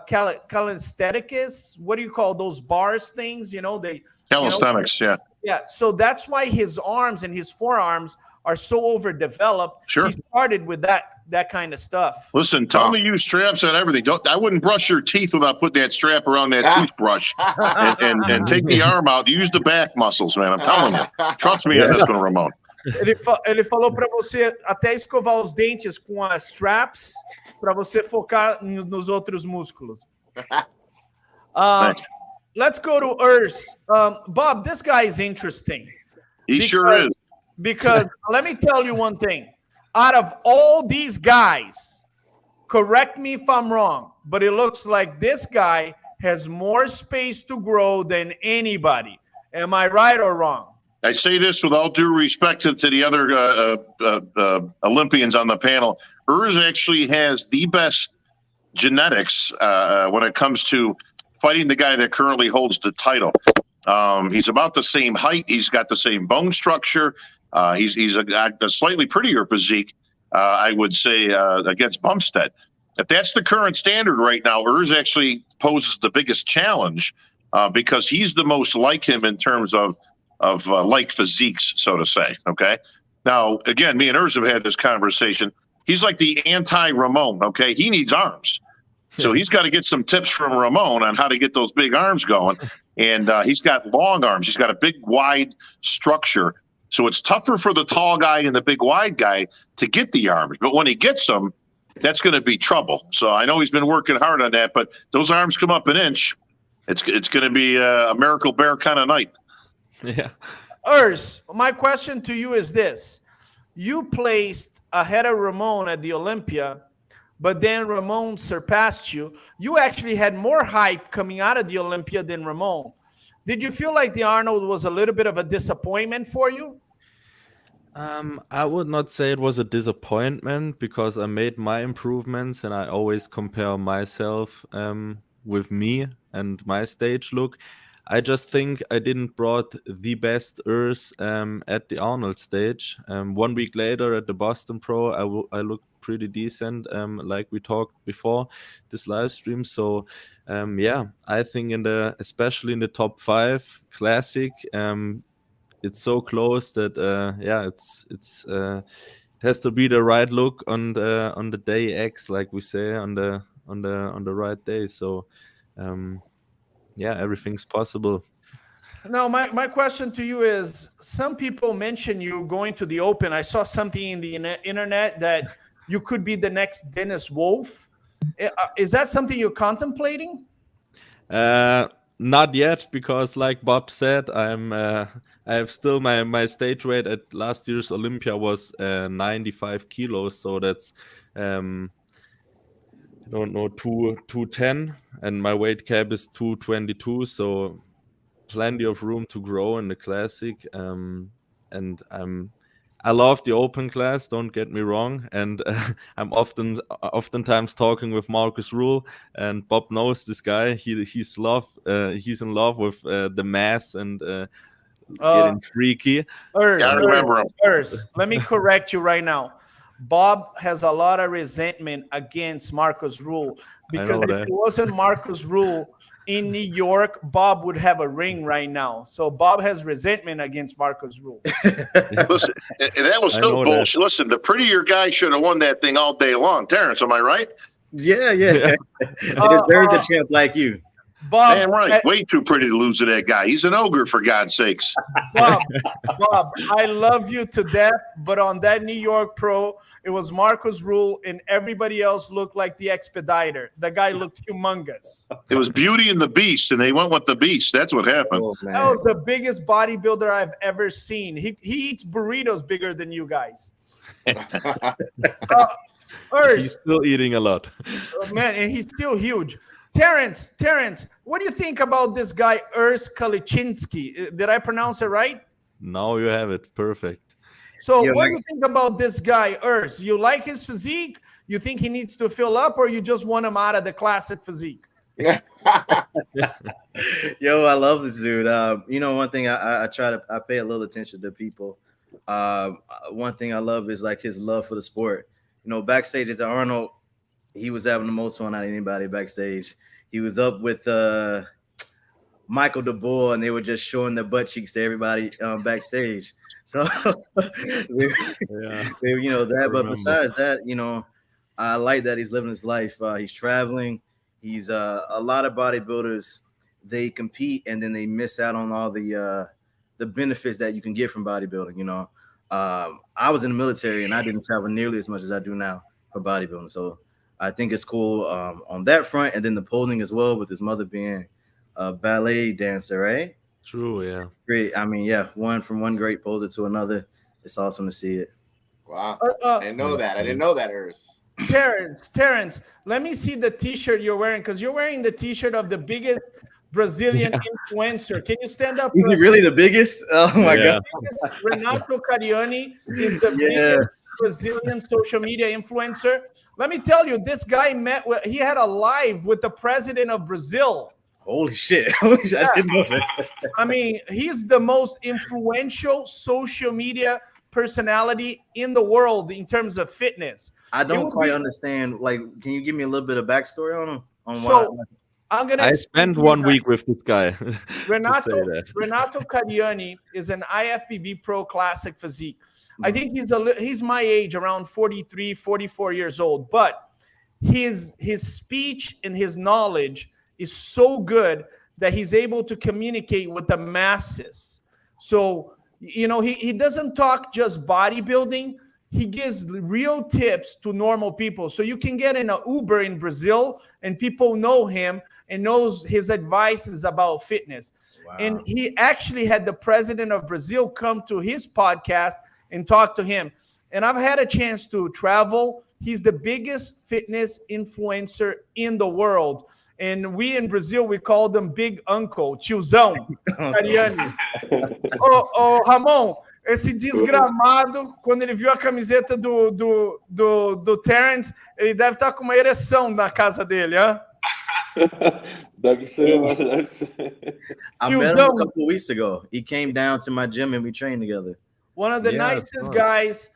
[SPEAKER 1] calisthenics. What do you call those bars things? You know,
[SPEAKER 4] Calisthenics, yeah.
[SPEAKER 1] yeah. So that's why his arms and his forearms are so overdeveloped.
[SPEAKER 4] Sure.
[SPEAKER 1] He started with that kind of stuff.
[SPEAKER 4] Listen, Tommy used straps on everything. I wouldn't brush your teeth without putting that strap around that toothbrush and take the arm out. Use the back muscles, man. I'm telling you. Trust me on this one, Ramon.
[SPEAKER 1] Ele falou para você até escovar os dentes com as straps para você focar nos outros músculos. Let's go to Urs. Bob, this guy is interesting.
[SPEAKER 4] He sure is.
[SPEAKER 1] Because let me tell you one thing. Out of all these guys, correct me if I'm wrong, but it looks like this guy has more space to grow than anybody. Am I right or wrong?
[SPEAKER 4] I say this with all due respect to the other Olympians on the panel. Urs actually has the best genetics when it comes to fighting the guy that currently holds the title. He's about the same height. He's got the same bone structure. He's a slightly prettier physique, I would say, against Bumstead. If that's the current standard right now, Urs actually poses the biggest challenge because he's the most like him in terms of like physiques, so to say. Okay. Now, again, me and Urs have had this conversation. He's like the anti-Ramon. Okay, he needs arms, so he's got to get some tips from Ramon on how to get those big arms going. And he's got long arms. He's got a big, wide structure. So it's tougher for the tall guy and the big wide guy to get the arms. But when he gets them, that's going to be trouble. So I know he's been working hard on that, but those arms come up an inch. It's going to be a miracle bear kind of night.
[SPEAKER 5] Yeah.
[SPEAKER 1] Urs, my question to you is this. You placed ahead of Ramon at the Olympia, but then Ramon surpassed you. You actually had more hype coming out of the Olympia than Ramon. Did you feel like the Arnold was a little bit of a disappointment for you?
[SPEAKER 5] I would not say it was a disappointment because I made my improvements and I always compare myself with me and my stage look. I just think I didn't brought the best Urs at the Arnold stage. 1 week later at the Boston Pro, I looked pretty decent, like we talked before this live stream. So yeah, I think especially in the top 5 classic, it's so close that yeah, it has to be the right look on the day X, like we say, on the right day. So yeah, everything's possible.
[SPEAKER 1] Now, my question to you is, some people mention you going to the Open. I saw something in the internet that you could be the next Dennis Wolf. Is that something you're contemplating?
[SPEAKER 5] Not yet, because like Bob said, I have still my stage weight at last year's Olympia was 95 kilos, so that's I don't know, 210, and my weight cap is 222, so plenty of room to grow in the classic. And I love the open class, don't get me wrong, and I'm oftentimes talking with Marcus Rule, and Bob knows this guy. He's in love with the mass and getting freaky.
[SPEAKER 1] Urs, let me correct you right now. Bob has a lot of resentment against Marcus Rule, because if it wasn't Marcus Rule in New York, Bob would have a ring right now. So Bob has resentment against Marcus Rule.
[SPEAKER 4] Listen, that was still bullshit. Listen, the prettier guy should have won that thing all day long. Terrence, am I right?
[SPEAKER 2] Yeah. He deserved a champ like you.
[SPEAKER 1] Bob,
[SPEAKER 4] damn right. Way too pretty to lose to that guy. He's an ogre, for God's sakes.
[SPEAKER 1] Bob, I love you to death, but on that New York Pro, it was Marcus Rule, and everybody else looked like the Expediter. The guy looked humongous.
[SPEAKER 4] It was Beauty and the Beast, and they went with the Beast. That's what happened.
[SPEAKER 2] Oh,
[SPEAKER 1] that was the biggest bodybuilder I've ever seen. He eats burritos bigger than you guys. Urs,
[SPEAKER 5] he's still eating a lot.
[SPEAKER 1] Man, and he's still huge. Terrence, what do you think about this guy, Urs Kalichinski? Did I pronounce it right?
[SPEAKER 5] Now you have it. Perfect.
[SPEAKER 1] So
[SPEAKER 2] Yeah,
[SPEAKER 1] what do you think about this guy, Urs? You like his physique? You think he needs to fill up, or you just want him out of the classic physique?
[SPEAKER 2] Yo, I love this dude. One thing I pay a little attention to people. One thing I love is like his love for the sport. Backstage at the Arnold, he was having the most fun out of anybody backstage. He was up with Michael DeBoer, and they were just showing their butt cheeks to everybody backstage. So, that. But besides that, I like that he's living his life. He's traveling. He's a lot of bodybuilders. They compete and then they miss out on all the benefits that you can get from bodybuilding. I was in the military and I didn't travel nearly as much as I do now for bodybuilding. So I think it's cool on that front, and then the posing as well, with his mother being a ballet dancer, right?
[SPEAKER 5] True, yeah.
[SPEAKER 2] Great. I mean, yeah, one great poser to another. It's awesome to see it.
[SPEAKER 3] Wow. I didn't know that. Urs.
[SPEAKER 1] Terrence, let me see the T-shirt you're wearing, because you're wearing the T-shirt of the biggest Brazilian influencer. Can you stand up?
[SPEAKER 2] Is he really the biggest? Oh my God.
[SPEAKER 1] Renato Cariani is the biggest Brazilian social media influencer. Let me tell you, this guy he had a live with the president of Brazil.
[SPEAKER 2] Holy shit. I didn't know that.
[SPEAKER 1] I mean, he's the most influential social media personality in the world in terms of fitness.
[SPEAKER 2] I don't quite understand. Like, can you give me a little bit of backstory on him?
[SPEAKER 5] I spent 1 week with this guy.
[SPEAKER 1] Renato Cariani is an IFBB Pro Classic Physique. I think he's my age, around 43, 44 years old. But his speech and his knowledge is so good that he's able to communicate with the masses. So, he doesn't talk just bodybuilding. He gives real tips to normal people. So you can get in an Uber in Brazil and people know him and knows his advices about fitness. Wow. And he actually had the president of Brazil come to his podcast and talk to him. And I've had a chance to travel. He's the biggest fitness influencer in the world. And we in Brazil, we call them Big Uncle, tiozão, Cariani. Ramon, esse desgramado, quando ele viu a camiseta do Terrence, ele deve estar com uma ereção na casa dele, hein?
[SPEAKER 6] Deve ser.
[SPEAKER 2] I met him a couple of weeks ago. He came down to my gym and we trained together.
[SPEAKER 1] One of the nicest guys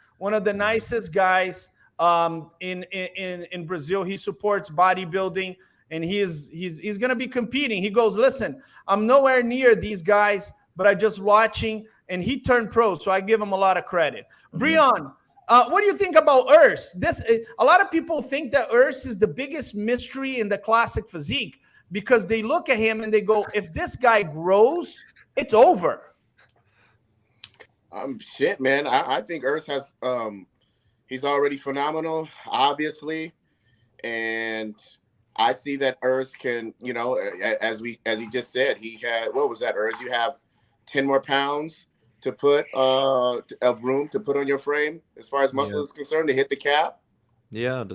[SPEAKER 1] in Brazil. He supports bodybuilding, and he's going to be competing. He goes, listen, I'm nowhere near these guys, but I just watching, and he turned pro, so I give him a lot of credit. Breon, what do you think about Urs? A lot of people think that Urs is the biggest mystery in the classic physique because they look at him and they go, if this guy grows, it's over.
[SPEAKER 3] Shit, man. I think Urs has he's already phenomenal, obviously, and I see that Urs can, as he just said, he had, what was that, Urs? You have 10 more pounds to put of room to put on your frame as far as muscle is concerned to hit the cap.
[SPEAKER 5] Man,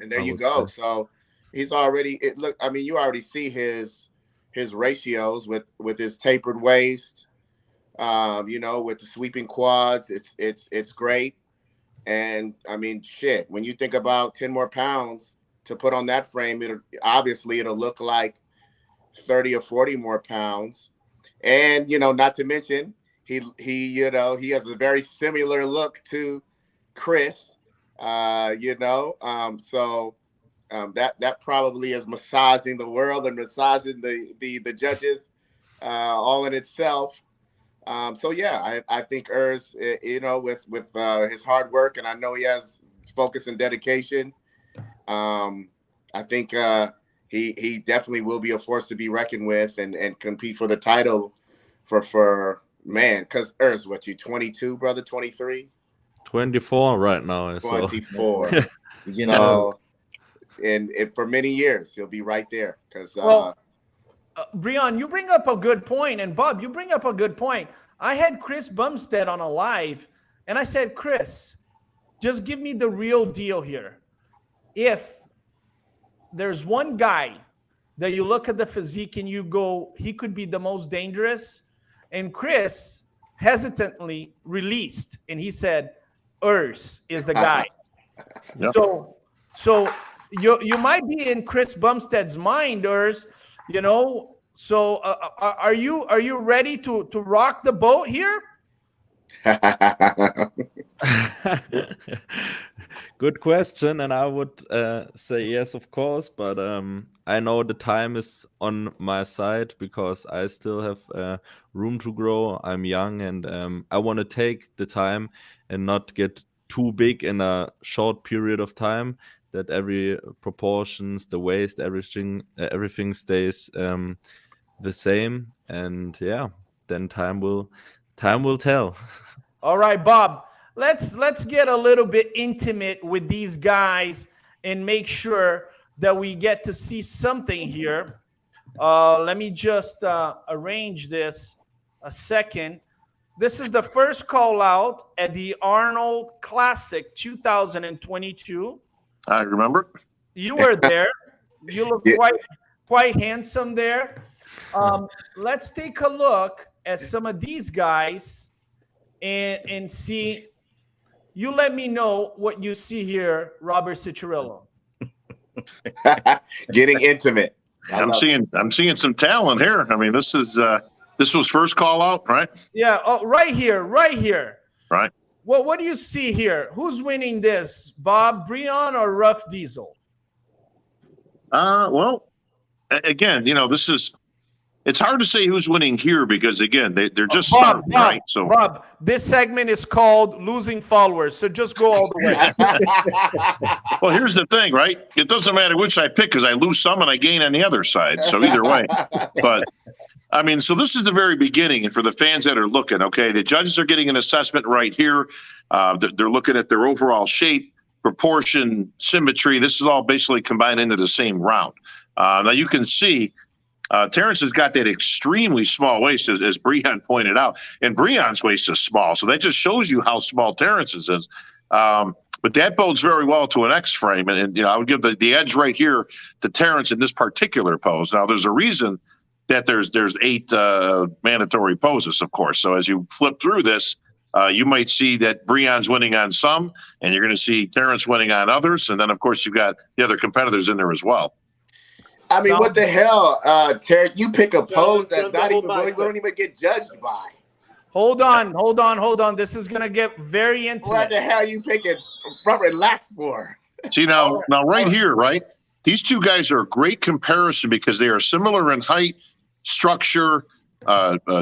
[SPEAKER 3] and there you go. So he's already you already see his ratios with his tapered waist, with the sweeping quads. It's great. And I mean, shit, when you think about 10 more pounds to put on that frame, it'll look like 30 or 40 more pounds. And, not to mention, he has a very similar look to Chris, so that probably is massaging the world and massaging the judges all in itself. I think Urs, with his hard work, and I know he has focus and dedication, I think he definitely will be a force to be reckoned with and compete for the title for because Urs, what, you 22, brother, 23?
[SPEAKER 5] 24 right now.
[SPEAKER 3] 24. And for many years, he'll be right there. Because
[SPEAKER 1] Breon, you bring up a good point, and Bob, you bring up a good point. I had Chris Bumstead on a live, and I said, Chris, just give me the real deal here. If there's one guy that you look at the physique and you go, he could be the most dangerous, and Chris hesitantly released, and he said, Urs is the guy.
[SPEAKER 4] Yeah.
[SPEAKER 1] So you might be in Chris Bumstead's mind, Urs, you know. So are you ready to rock the boat here?
[SPEAKER 5] Good question, and I would say yes, of course, but I know the time is on my side because I still have room to grow. I'm young, and I want to take the time and not get too big in a short period of time. That every proportions, the waist, everything stays the same, and yeah, then time will tell.
[SPEAKER 1] All right, Bob. Let's get a little bit intimate with these guys and make sure that we get to see something here. Let me just arrange this a second. This is the first call out at the Arnold Classic 2022.
[SPEAKER 4] I remember.
[SPEAKER 1] You were there. You look
[SPEAKER 3] Yeah.
[SPEAKER 1] quite handsome there. Let's take a look at some of these guys and see. You let me know what you see here, Robert Ciccirillo.
[SPEAKER 3] Getting intimate.
[SPEAKER 4] I'm seeing some talent here. I mean, this was first call out, right?
[SPEAKER 1] Yeah, oh, right here.
[SPEAKER 4] Right.
[SPEAKER 1] Well, what do you see here? Who's winning this, Bob, Breon, or Ruff Diesel?
[SPEAKER 4] Well, again, it's hard to say who's winning here because again, they're just starting, right? So
[SPEAKER 1] Bob, this segment is called Losing Followers, so just go all the way.
[SPEAKER 4] well, here's the thing, right? It doesn't matter which I pick because I lose some and I gain on the other side. So either way, but I mean, so this is the very beginning, and for the fans that are looking, okay, the judges are getting an assessment right here. They're looking at their overall shape, proportion, symmetry. This is all basically combined into the same round. Now you can see. Terrence has got that extremely small waist, as Breon pointed out, and Breon's waist is small, so that just shows you how small Terrence's is. But that bodes very well to an X frame, and I would give the edge right here to Terrence in this particular pose. Now, there's a reason that there's 8 mandatory poses, of course. So as you flip through this, you might see that Breon's winning on some, and you're going to see Terrence winning on others, and then of course you've got the other competitors in there as well.
[SPEAKER 3] I mean, what the hell, Terry? You pick a pose that we don't even get judged by.
[SPEAKER 1] Hold on. This is gonna get very intimate.
[SPEAKER 3] What the hell you picking front relax for?
[SPEAKER 4] See now right here, right? These two guys are a great comparison because they are similar in height, structure,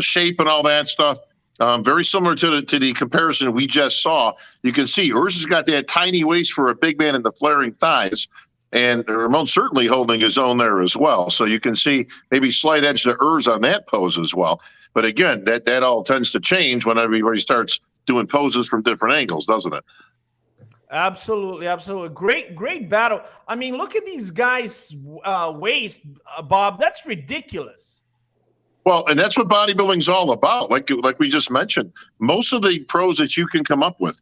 [SPEAKER 4] shape, and all that stuff. Very similar to the comparison we just saw. You can see Urs has got that tiny waist for a big man and the flaring thighs. And Ramon's certainly holding his own there as well. So you can see maybe slight edge to Urs on that pose as well. But again, that all tends to change when everybody starts doing poses from different angles, doesn't it?
[SPEAKER 1] Absolutely. Great battle. I mean, look at these guys' waist, Bob. That's ridiculous.
[SPEAKER 4] Well, and that's what bodybuilding's all about. Like we just mentioned, most of the pros that you can come up with.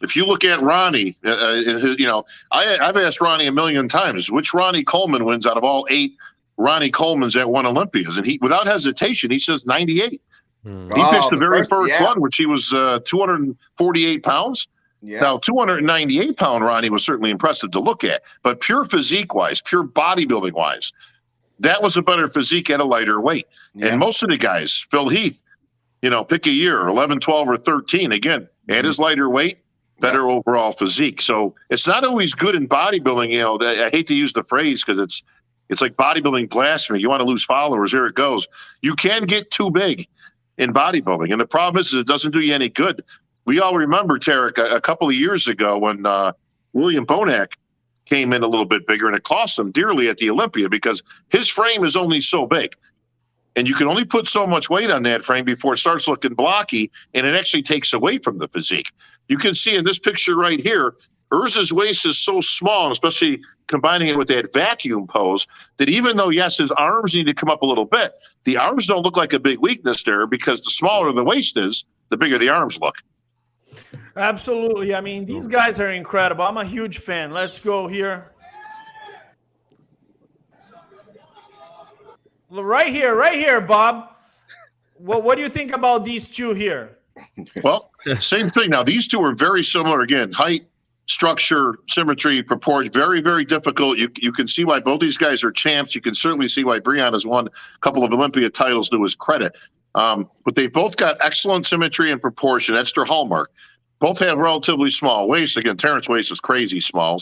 [SPEAKER 4] If you look at Ronnie, I've asked Ronnie a million times, which Ronnie Coleman wins out of all 8 Ronnie Colemans that won Olympias? And he, without hesitation, he says 98. He picks the very first one, which he was 248 pounds. Yeah. Now, 298-pound Ronnie was certainly impressive to look at. But pure physique-wise, pure bodybuilding-wise, that was a better physique at a lighter weight. Yeah. And most of the guys, Phil Heath, pick a year, 11, 12, or 13, again, at his lighter weight, better overall physique. So it's not always good in bodybuilding. I hate to use the phrase because it's like bodybuilding blasphemy. You want to lose followers, here it goes. You can get too big in bodybuilding. And the problem is it doesn't do you any good. We all remember, Tarek, a couple of years ago when William Bonac came in a little bit bigger, and it cost him dearly at the Olympia because his frame is only so big. And you can only put so much weight on that frame before it starts looking blocky, and it actually takes away from the physique. You can see in this picture right here, Urs's waist is so small, and especially combining it with that vacuum pose, that even though, yes, his arms need to come up a little bit, the arms don't look like a big weakness there because the smaller the waist is, the bigger the arms look.
[SPEAKER 1] Absolutely. I mean, these guys are incredible. I'm a huge fan. Let's go here. Right here, Bob. What do you think about these two here?
[SPEAKER 4] Well, same thing. Now, these two are very similar. Again, height, structure, symmetry, proportion, very, very difficult. You can see why both these guys are champs. You can certainly see why Breon has won a couple of Olympia titles to his credit. But they both got excellent symmetry and proportion. That's their hallmark. Both have relatively small waists. Again, Terrence's waist is crazy small.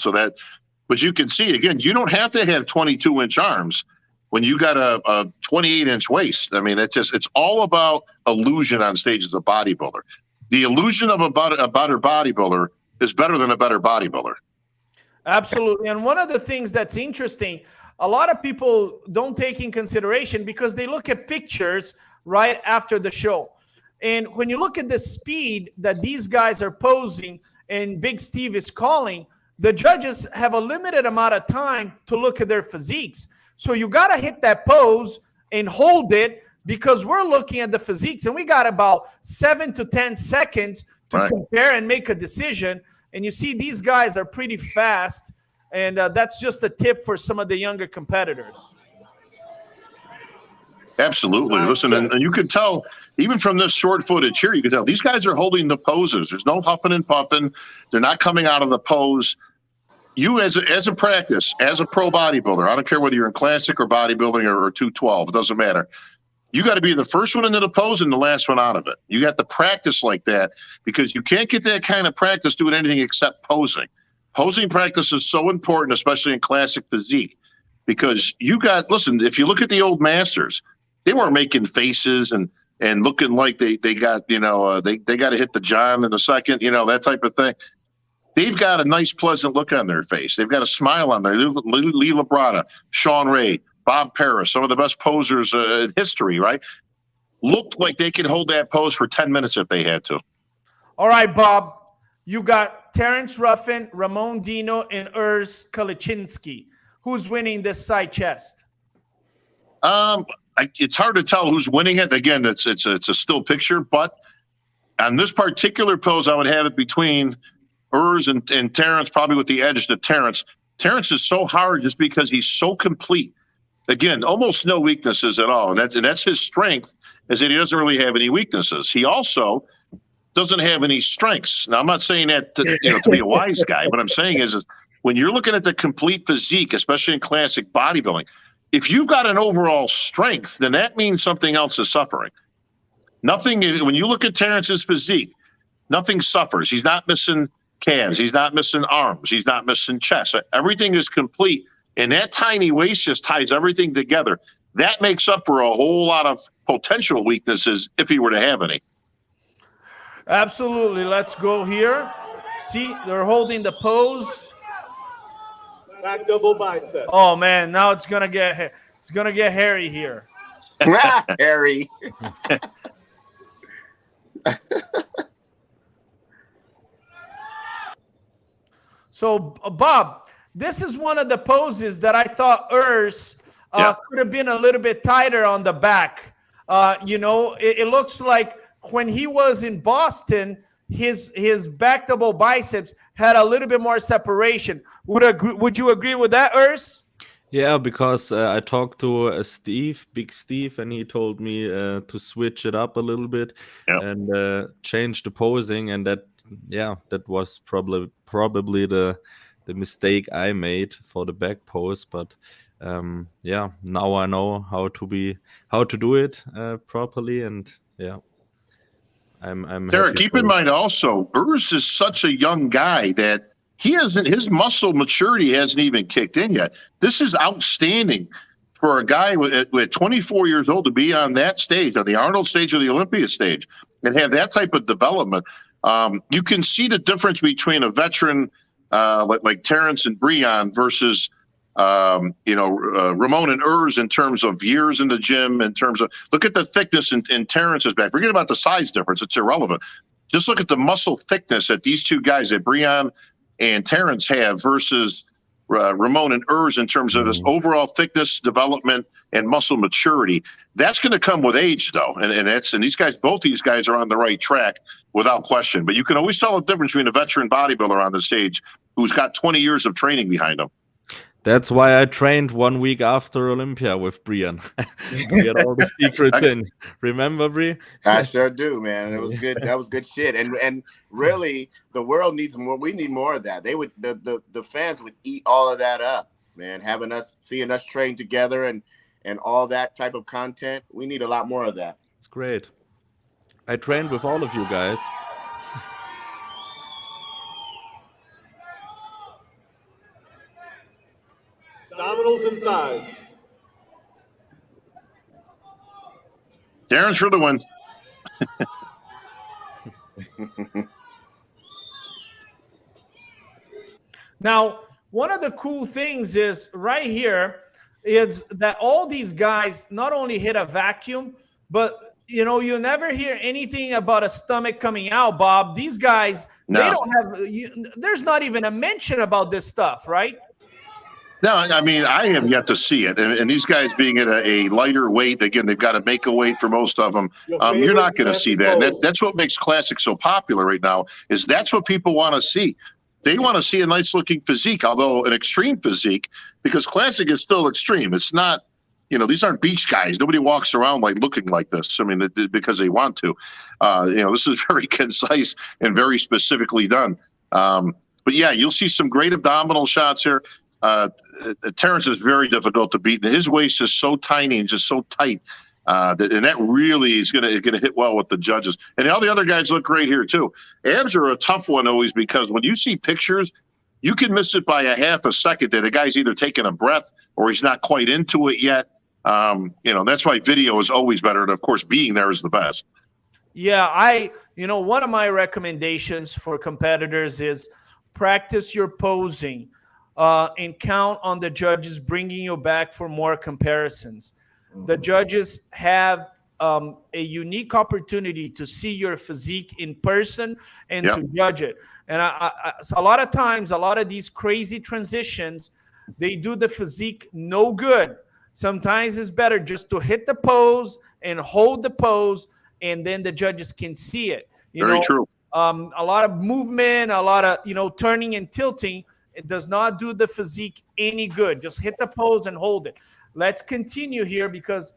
[SPEAKER 4] But you can see, again, you don't have to have 22-inch arms when you got a 28-inch waist. I mean, it's all about illusion on stage as a bodybuilder. The illusion of a better bodybuilder is better than a better bodybuilder.
[SPEAKER 1] Absolutely. And one of the things that's interesting, a lot of people don't take in consideration because they look at pictures right after the show. And when you look at the speed that these guys are posing and Big Steve is calling, the judges have a limited amount of time to look at their physiques. So you got to hit that pose and hold it because we're looking at the physiques and we got about 7 to 10 seconds to compare and make a decision. And you see these guys are pretty fast. And that's just a tip for some of the younger competitors.
[SPEAKER 4] Absolutely. Listen, and you can tell, even from this short footage here, you can tell these guys are holding the poses. There's no huffing and puffing. They're not coming out of the pose. You as a practice, as a pro bodybuilder, I don't care whether you're in classic or bodybuilding or 212, it doesn't matter. You got to be the first one into the pose and the last one out of it. You got to practice like that because you can't get that kind of practice doing anything except posing. Posing practice is so important, especially in classic physique, because listen, if you look at the old masters, they weren't making faces and looking like they got, they got to hit the John in a second, that type of thing. They've got a nice, pleasant look on their face. They've got a smile on there. Lee Labrada, Sean Ray, Bob Paris, some of the best posers in history, right? Looked like they could hold that pose for 10 minutes if they had to.
[SPEAKER 1] All right, Bob. You got Terrence Ruffin, Ramon Dino, and Urs Kalichinski. Who's winning this side chest?
[SPEAKER 4] It's hard to tell who's winning it. Again, it's a still picture, but on this particular pose, I would have it between Urs and Terrence, probably with the edge to Terrence. Terrence is so hard just because he's so complete. Again, almost no weaknesses at all, and that's his strength, is that he doesn't really have any weaknesses. He also doesn't have any strengths. Now, I'm not saying that to be a wise guy. What I'm saying is when you're looking at the complete physique, especially in classic bodybuilding, if you've got an overall strength, then that means something else is suffering. When you look at Terrence's physique, nothing suffers. He's not missing calves. He's not missing arms. He's not missing chest. Everything is complete. And that tiny waist just ties everything together. That makes up for a whole lot of potential weaknesses if he were to have any.
[SPEAKER 1] Absolutely. Let's go here. See, they're holding the pose.
[SPEAKER 7] Back double bicep.
[SPEAKER 1] Oh man, now it's gonna get hairy here.
[SPEAKER 3] Harry.
[SPEAKER 1] So Bob, this is one of the poses that I thought Urs could have been a little bit tighter on the back. It looks like when he was in Boston, his back double biceps had a little bit more separation. Would you agree with that, Urs?
[SPEAKER 5] Yeah, because I talked to Big Steve, and he told me to switch it up a little bit and change the posing, and that was probably the mistake I made for the back pose. But now I know how to do it properly, and I'm
[SPEAKER 4] Derek, keep in mind also, Urs is such a young guy that his muscle maturity hasn't even kicked in yet. This is outstanding for a guy with 24 years old to be on that stage, on the Arnold stage or the Olympia stage, and have that type of development. You can see the difference between a veteran like Terrence and Breon versus Ramon and Urs in terms of years in the gym, in terms of, look at the thickness in Terrence's back. Forget about the size difference. It's irrelevant. Just look at the muscle thickness that these two guys, that Breon and Terrence, have versus Ramon and Urs in terms of this overall thickness, development, and muscle maturity. That's going to come with age, though, and both these guys are on the right track without question. But you can always tell the difference between a veteran bodybuilder on the stage who's got 20 years of training behind him.
[SPEAKER 5] That's why I trained 1 week after Olympia with Breon. We had all the secrets in. Remember, Bree?
[SPEAKER 3] I sure do, man. It was good. That was good shit. And really, the world needs more. We need more of that. They would the fans would eat all of that up, man. Seeing us train together and all that type of content. We need a lot more of that.
[SPEAKER 5] It's great. I trained with all of you guys.
[SPEAKER 7] Abdominals and thighs.
[SPEAKER 4] Terrence for the win.
[SPEAKER 1] Now, one of the cool things is right here is that all these guys not only hit a vacuum, but you know, you never hear anything about a stomach coming out, Bob. These guys,
[SPEAKER 4] No.
[SPEAKER 1] they don't have, there's not even a mention about this stuff, right?
[SPEAKER 4] No, I mean, I have yet to see it. And these guys being at a lighter weight, again, they've got to make a weight for most of them. You're not going to see that. And that's what makes Classic so popular right now, is that's what people want to see. They want to see a nice looking physique, although an extreme physique, because Classic is still extreme. It's not, you know, these aren't beach guys. Nobody walks around like looking like this. I mean, because they want to. You know, this is very concise and very specifically done. But yeah, you'll see some great abdominal shots here. Terrence is very difficult to beat. His waist is so tiny and just so tight, and that really is going to hit well with the judges. And all the other guys look great here too. Abs are a tough one always, because when you see pictures, you can miss it by a half a second that a guy's either taking a breath or he's not quite into it yet. You know, that's why video is always better, and of course being there is the best.
[SPEAKER 1] Yeah, you know, one of my recommendations for competitors is practice your posing. And count on the judges bringing you back for more comparisons. The judges have a unique opportunity to see your physique in person and to judge it. And a lot of times, a lot of these crazy transitions, they do the physique no good. Sometimes it's better just to hit the pose and hold the pose, and then the judges can see it.
[SPEAKER 4] Very true.
[SPEAKER 1] A lot of movement, a lot of, you know, turning and tilting. It does not do the physique any good. Just hit the pose and hold it. Let's continue here, because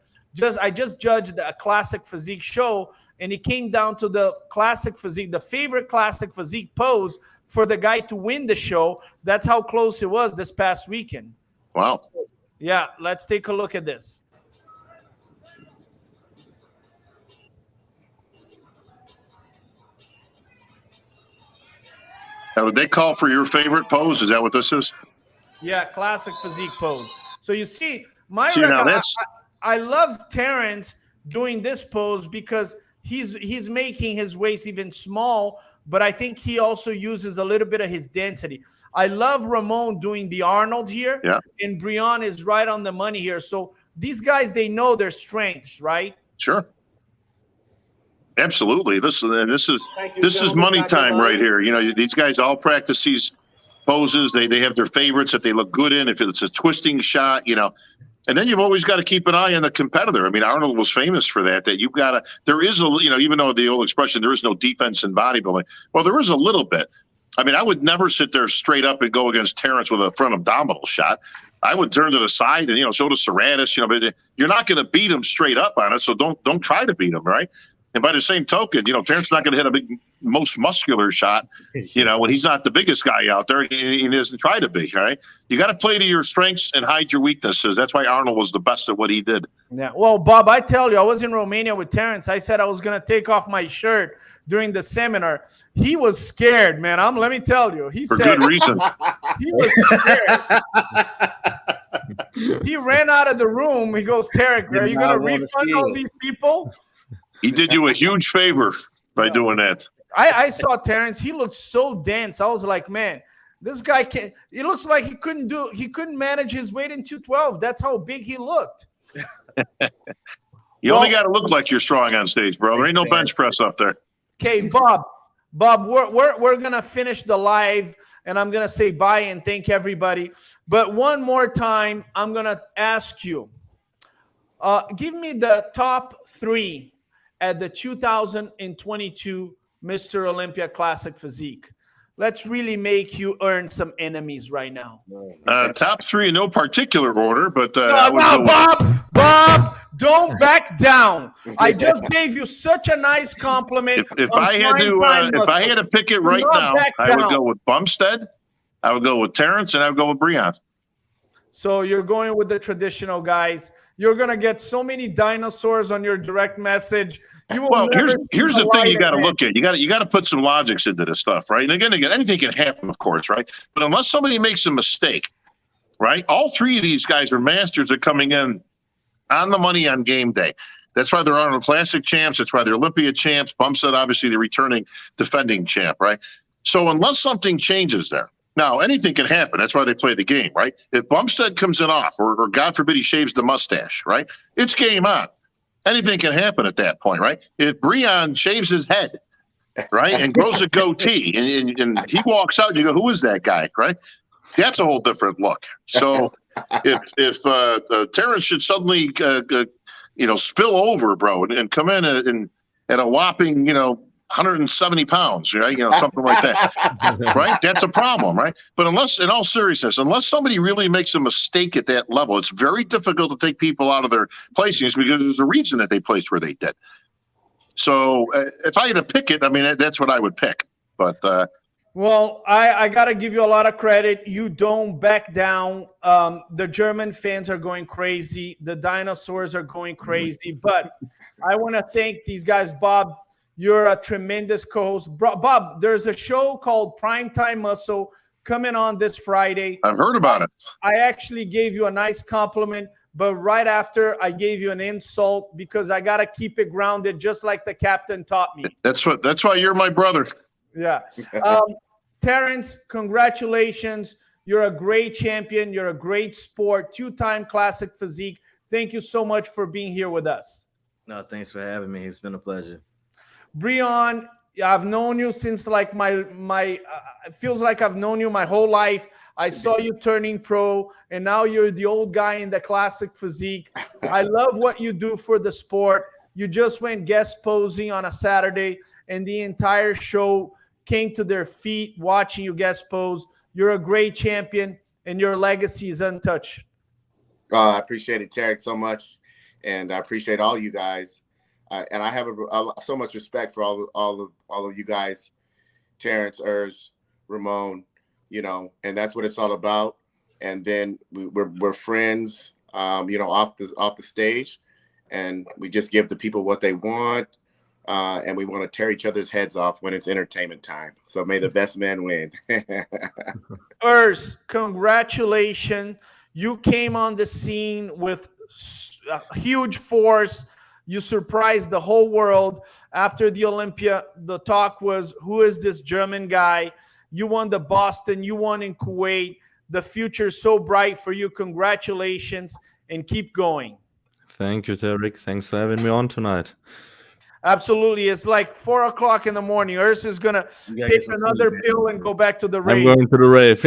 [SPEAKER 1] I just judged a classic physique show, and it came down to the classic physique, the favorite classic physique pose for the guy to win the show. That's how close it was this past weekend.
[SPEAKER 4] Wow.
[SPEAKER 1] Yeah, let's take a look at this.
[SPEAKER 4] Now, did they call for your favorite pose? Is that what this is?
[SPEAKER 1] Yeah, classic physique pose. So you see, I love Terrence doing this pose because he's making his waist even small, but I think he also uses a little bit of his density. I love Ramon doing the Arnold here, and Breon is right on the money here. So these guys, they know their strengths, right?
[SPEAKER 4] Sure. Absolutely. This is money time right here. You know, these guys all practice these poses. They have their favorites that they look good in. If it's a twisting shot, you know, and then you've always got to keep an eye on the competitor. I mean, Arnold was famous for that. That you've got to. There is a, you know, even though the old expression, there is no defense in bodybuilding. Well, there is a little bit. I mean, I would never sit there straight up and go against Terrence with a front abdominal shot. I would turn to the side and, you know, so does Serratus. You know, but you're not going to beat him straight up on it. So don't try to beat him, right? And by the same token, you know, Terrence not going to hit a big, most muscular shot, you know, when he's not the biggest guy out there. He doesn't try to be, right? You got to play to your strengths and hide your weaknesses. That's why Arnold was the best at what he did.
[SPEAKER 1] Yeah. Well, Bob, I tell you, I was in Romania with Terrence. I said I was going to take off my shirt during the seminar. He was scared, man. Let me tell you. He
[SPEAKER 4] For
[SPEAKER 1] said,
[SPEAKER 4] good reason.
[SPEAKER 1] He was scared. He ran out of the room. He goes, Tarek, are you going to refund all these people?
[SPEAKER 4] He did you a huge favor by doing that.
[SPEAKER 1] I saw Terrence. He looked so dense. I was like, man, this guy can't. It looks like he couldn't manage his weight in 212. That's how big he looked.
[SPEAKER 4] You only got to look like you're strong on stage, bro. There ain't no bench press up there.
[SPEAKER 1] Okay, Bob, we're gonna finish the live, and I'm gonna say bye and thank everybody. But one more time, I'm gonna ask you, give me the top 3 at the 2022 Mr. Olympia Classic Physique. let's really make you earn some enemies right now.
[SPEAKER 4] Top three in no particular order, but
[SPEAKER 1] Bob, don't back down. I just gave you such a nice compliment.
[SPEAKER 4] If I had to pick it right now, I would go with Bumstead, I would go with Terrence, and I would go with Breon.
[SPEAKER 1] So you're going with the traditional guys. You're gonna get so many dinosaurs on your direct message.
[SPEAKER 4] Well, here's the thing you got to look at. You got to put some logics into this stuff, right? And again, anything can happen, of course, right? But unless somebody makes a mistake, right? All three of these guys are masters at coming in on the money on game day. That's why they're Arnold Classic champs. That's why they're Olympia champs. Bumstead, obviously, the returning defending champ, right? So unless something changes there, now anything can happen. That's why they play the game, right? If Bumstead comes in off, or God forbid he shaves the mustache, right? It's game on. Anything can happen at that point, right? If Breon shaves his head, right, and grows a goatee, and he walks out, and you go, "Who is that guy?" Right? That's a whole different look. So if Terrence should suddenly, spill over, bro, and come in at a whopping, 170 pounds, right? Something like that, right? That's a problem, right? But in all seriousness, unless somebody really makes a mistake at that level, it's very difficult to take people out of their placings because there's a reason that they placed where they did. So if I had to pick it, I mean, that's what I would pick. But
[SPEAKER 1] well, I got to give you a lot of credit. You don't back down. The German fans are going crazy. The dinosaurs are going crazy. But I want to thank these guys. Bob, you're a tremendous co-host. Bob, there's a show called Primetime Muscle coming on this Friday.
[SPEAKER 4] I've heard about it.
[SPEAKER 1] I actually gave you a nice compliment, but right after I gave you an insult because I got to keep it grounded just like the captain taught me.
[SPEAKER 4] That's why you're my brother.
[SPEAKER 1] Yeah. Terrence, congratulations. You're a great champion. You're a great sport, two-time classic physique. Thank you so much for being here with us.
[SPEAKER 2] No, thanks for having me. It's been a pleasure.
[SPEAKER 1] Breon, I've known you since like it feels like I've known you my whole life. I saw you turning pro, and now you're the old guy in the classic physique. I love what you do for the sport. You just went guest posing on a Saturday, and the entire show came to their feet watching you guest pose. You're a great champion, and your legacy is untouched.
[SPEAKER 3] I appreciate it, Tarek, so much, and I appreciate all you guys. And I have so much respect for all of you guys, Terrence, Urs, Ramon, and that's what it's all about. And then we're friends, off the stage, and we just give the people what they want, and we want to tear each other's heads off when it's entertainment time. So may the best man win.
[SPEAKER 1] Urs, congratulations! You came on the scene with a huge force. You surprised the whole world. After the Olympia, the talk was, who is this German guy? You won the Boston. You won in Kuwait. The future is so bright for you. Congratulations, and keep going.
[SPEAKER 5] Thank you, Tarek. Thanks for having me on tonight.
[SPEAKER 1] Absolutely. It's like 4 o'clock in the morning. Urs is going to take another pill and go back to the rave.
[SPEAKER 5] I'm going to the rave.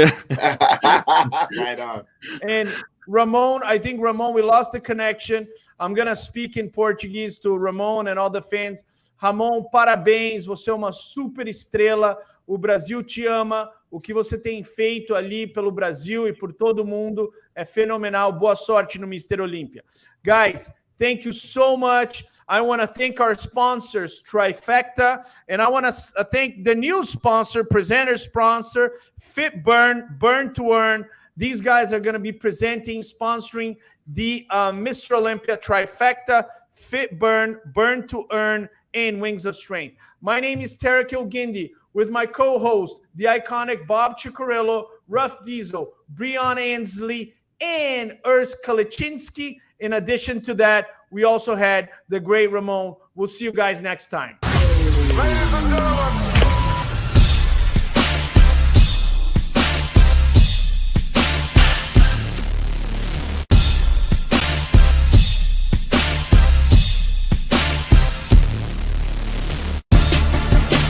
[SPEAKER 3] Right on.
[SPEAKER 1] And Ramon, I think, Ramon, we lost the connection. I'm going to speak in Portuguese to Ramon and all the fans. Ramon, parabéns. Você é uma super estrela. O Brasil te ama. O que você tem feito ali pelo Brasil e por todo mundo é fenomenal. Boa sorte no Mr. Olympia. Guys, thank you so much. I want to thank our sponsors, Trifecta, and I want to thank the new sponsor, presenter sponsor, Fit Burn, Burn to Earn. These guys are going to be presenting, sponsoring the Mr. Olympia Trifecta, Fit Burn, Burn to Earn, and Wings of Strength. My name is Tarek Elgindi with my co-host, the iconic Bob Ciccariello, Ruff Diesel, Breon Ansley, and Urs Kalichinski. In addition to that, we also had the great Ramon. We'll see you guys next time.
[SPEAKER 7] Ladies and gentlemen,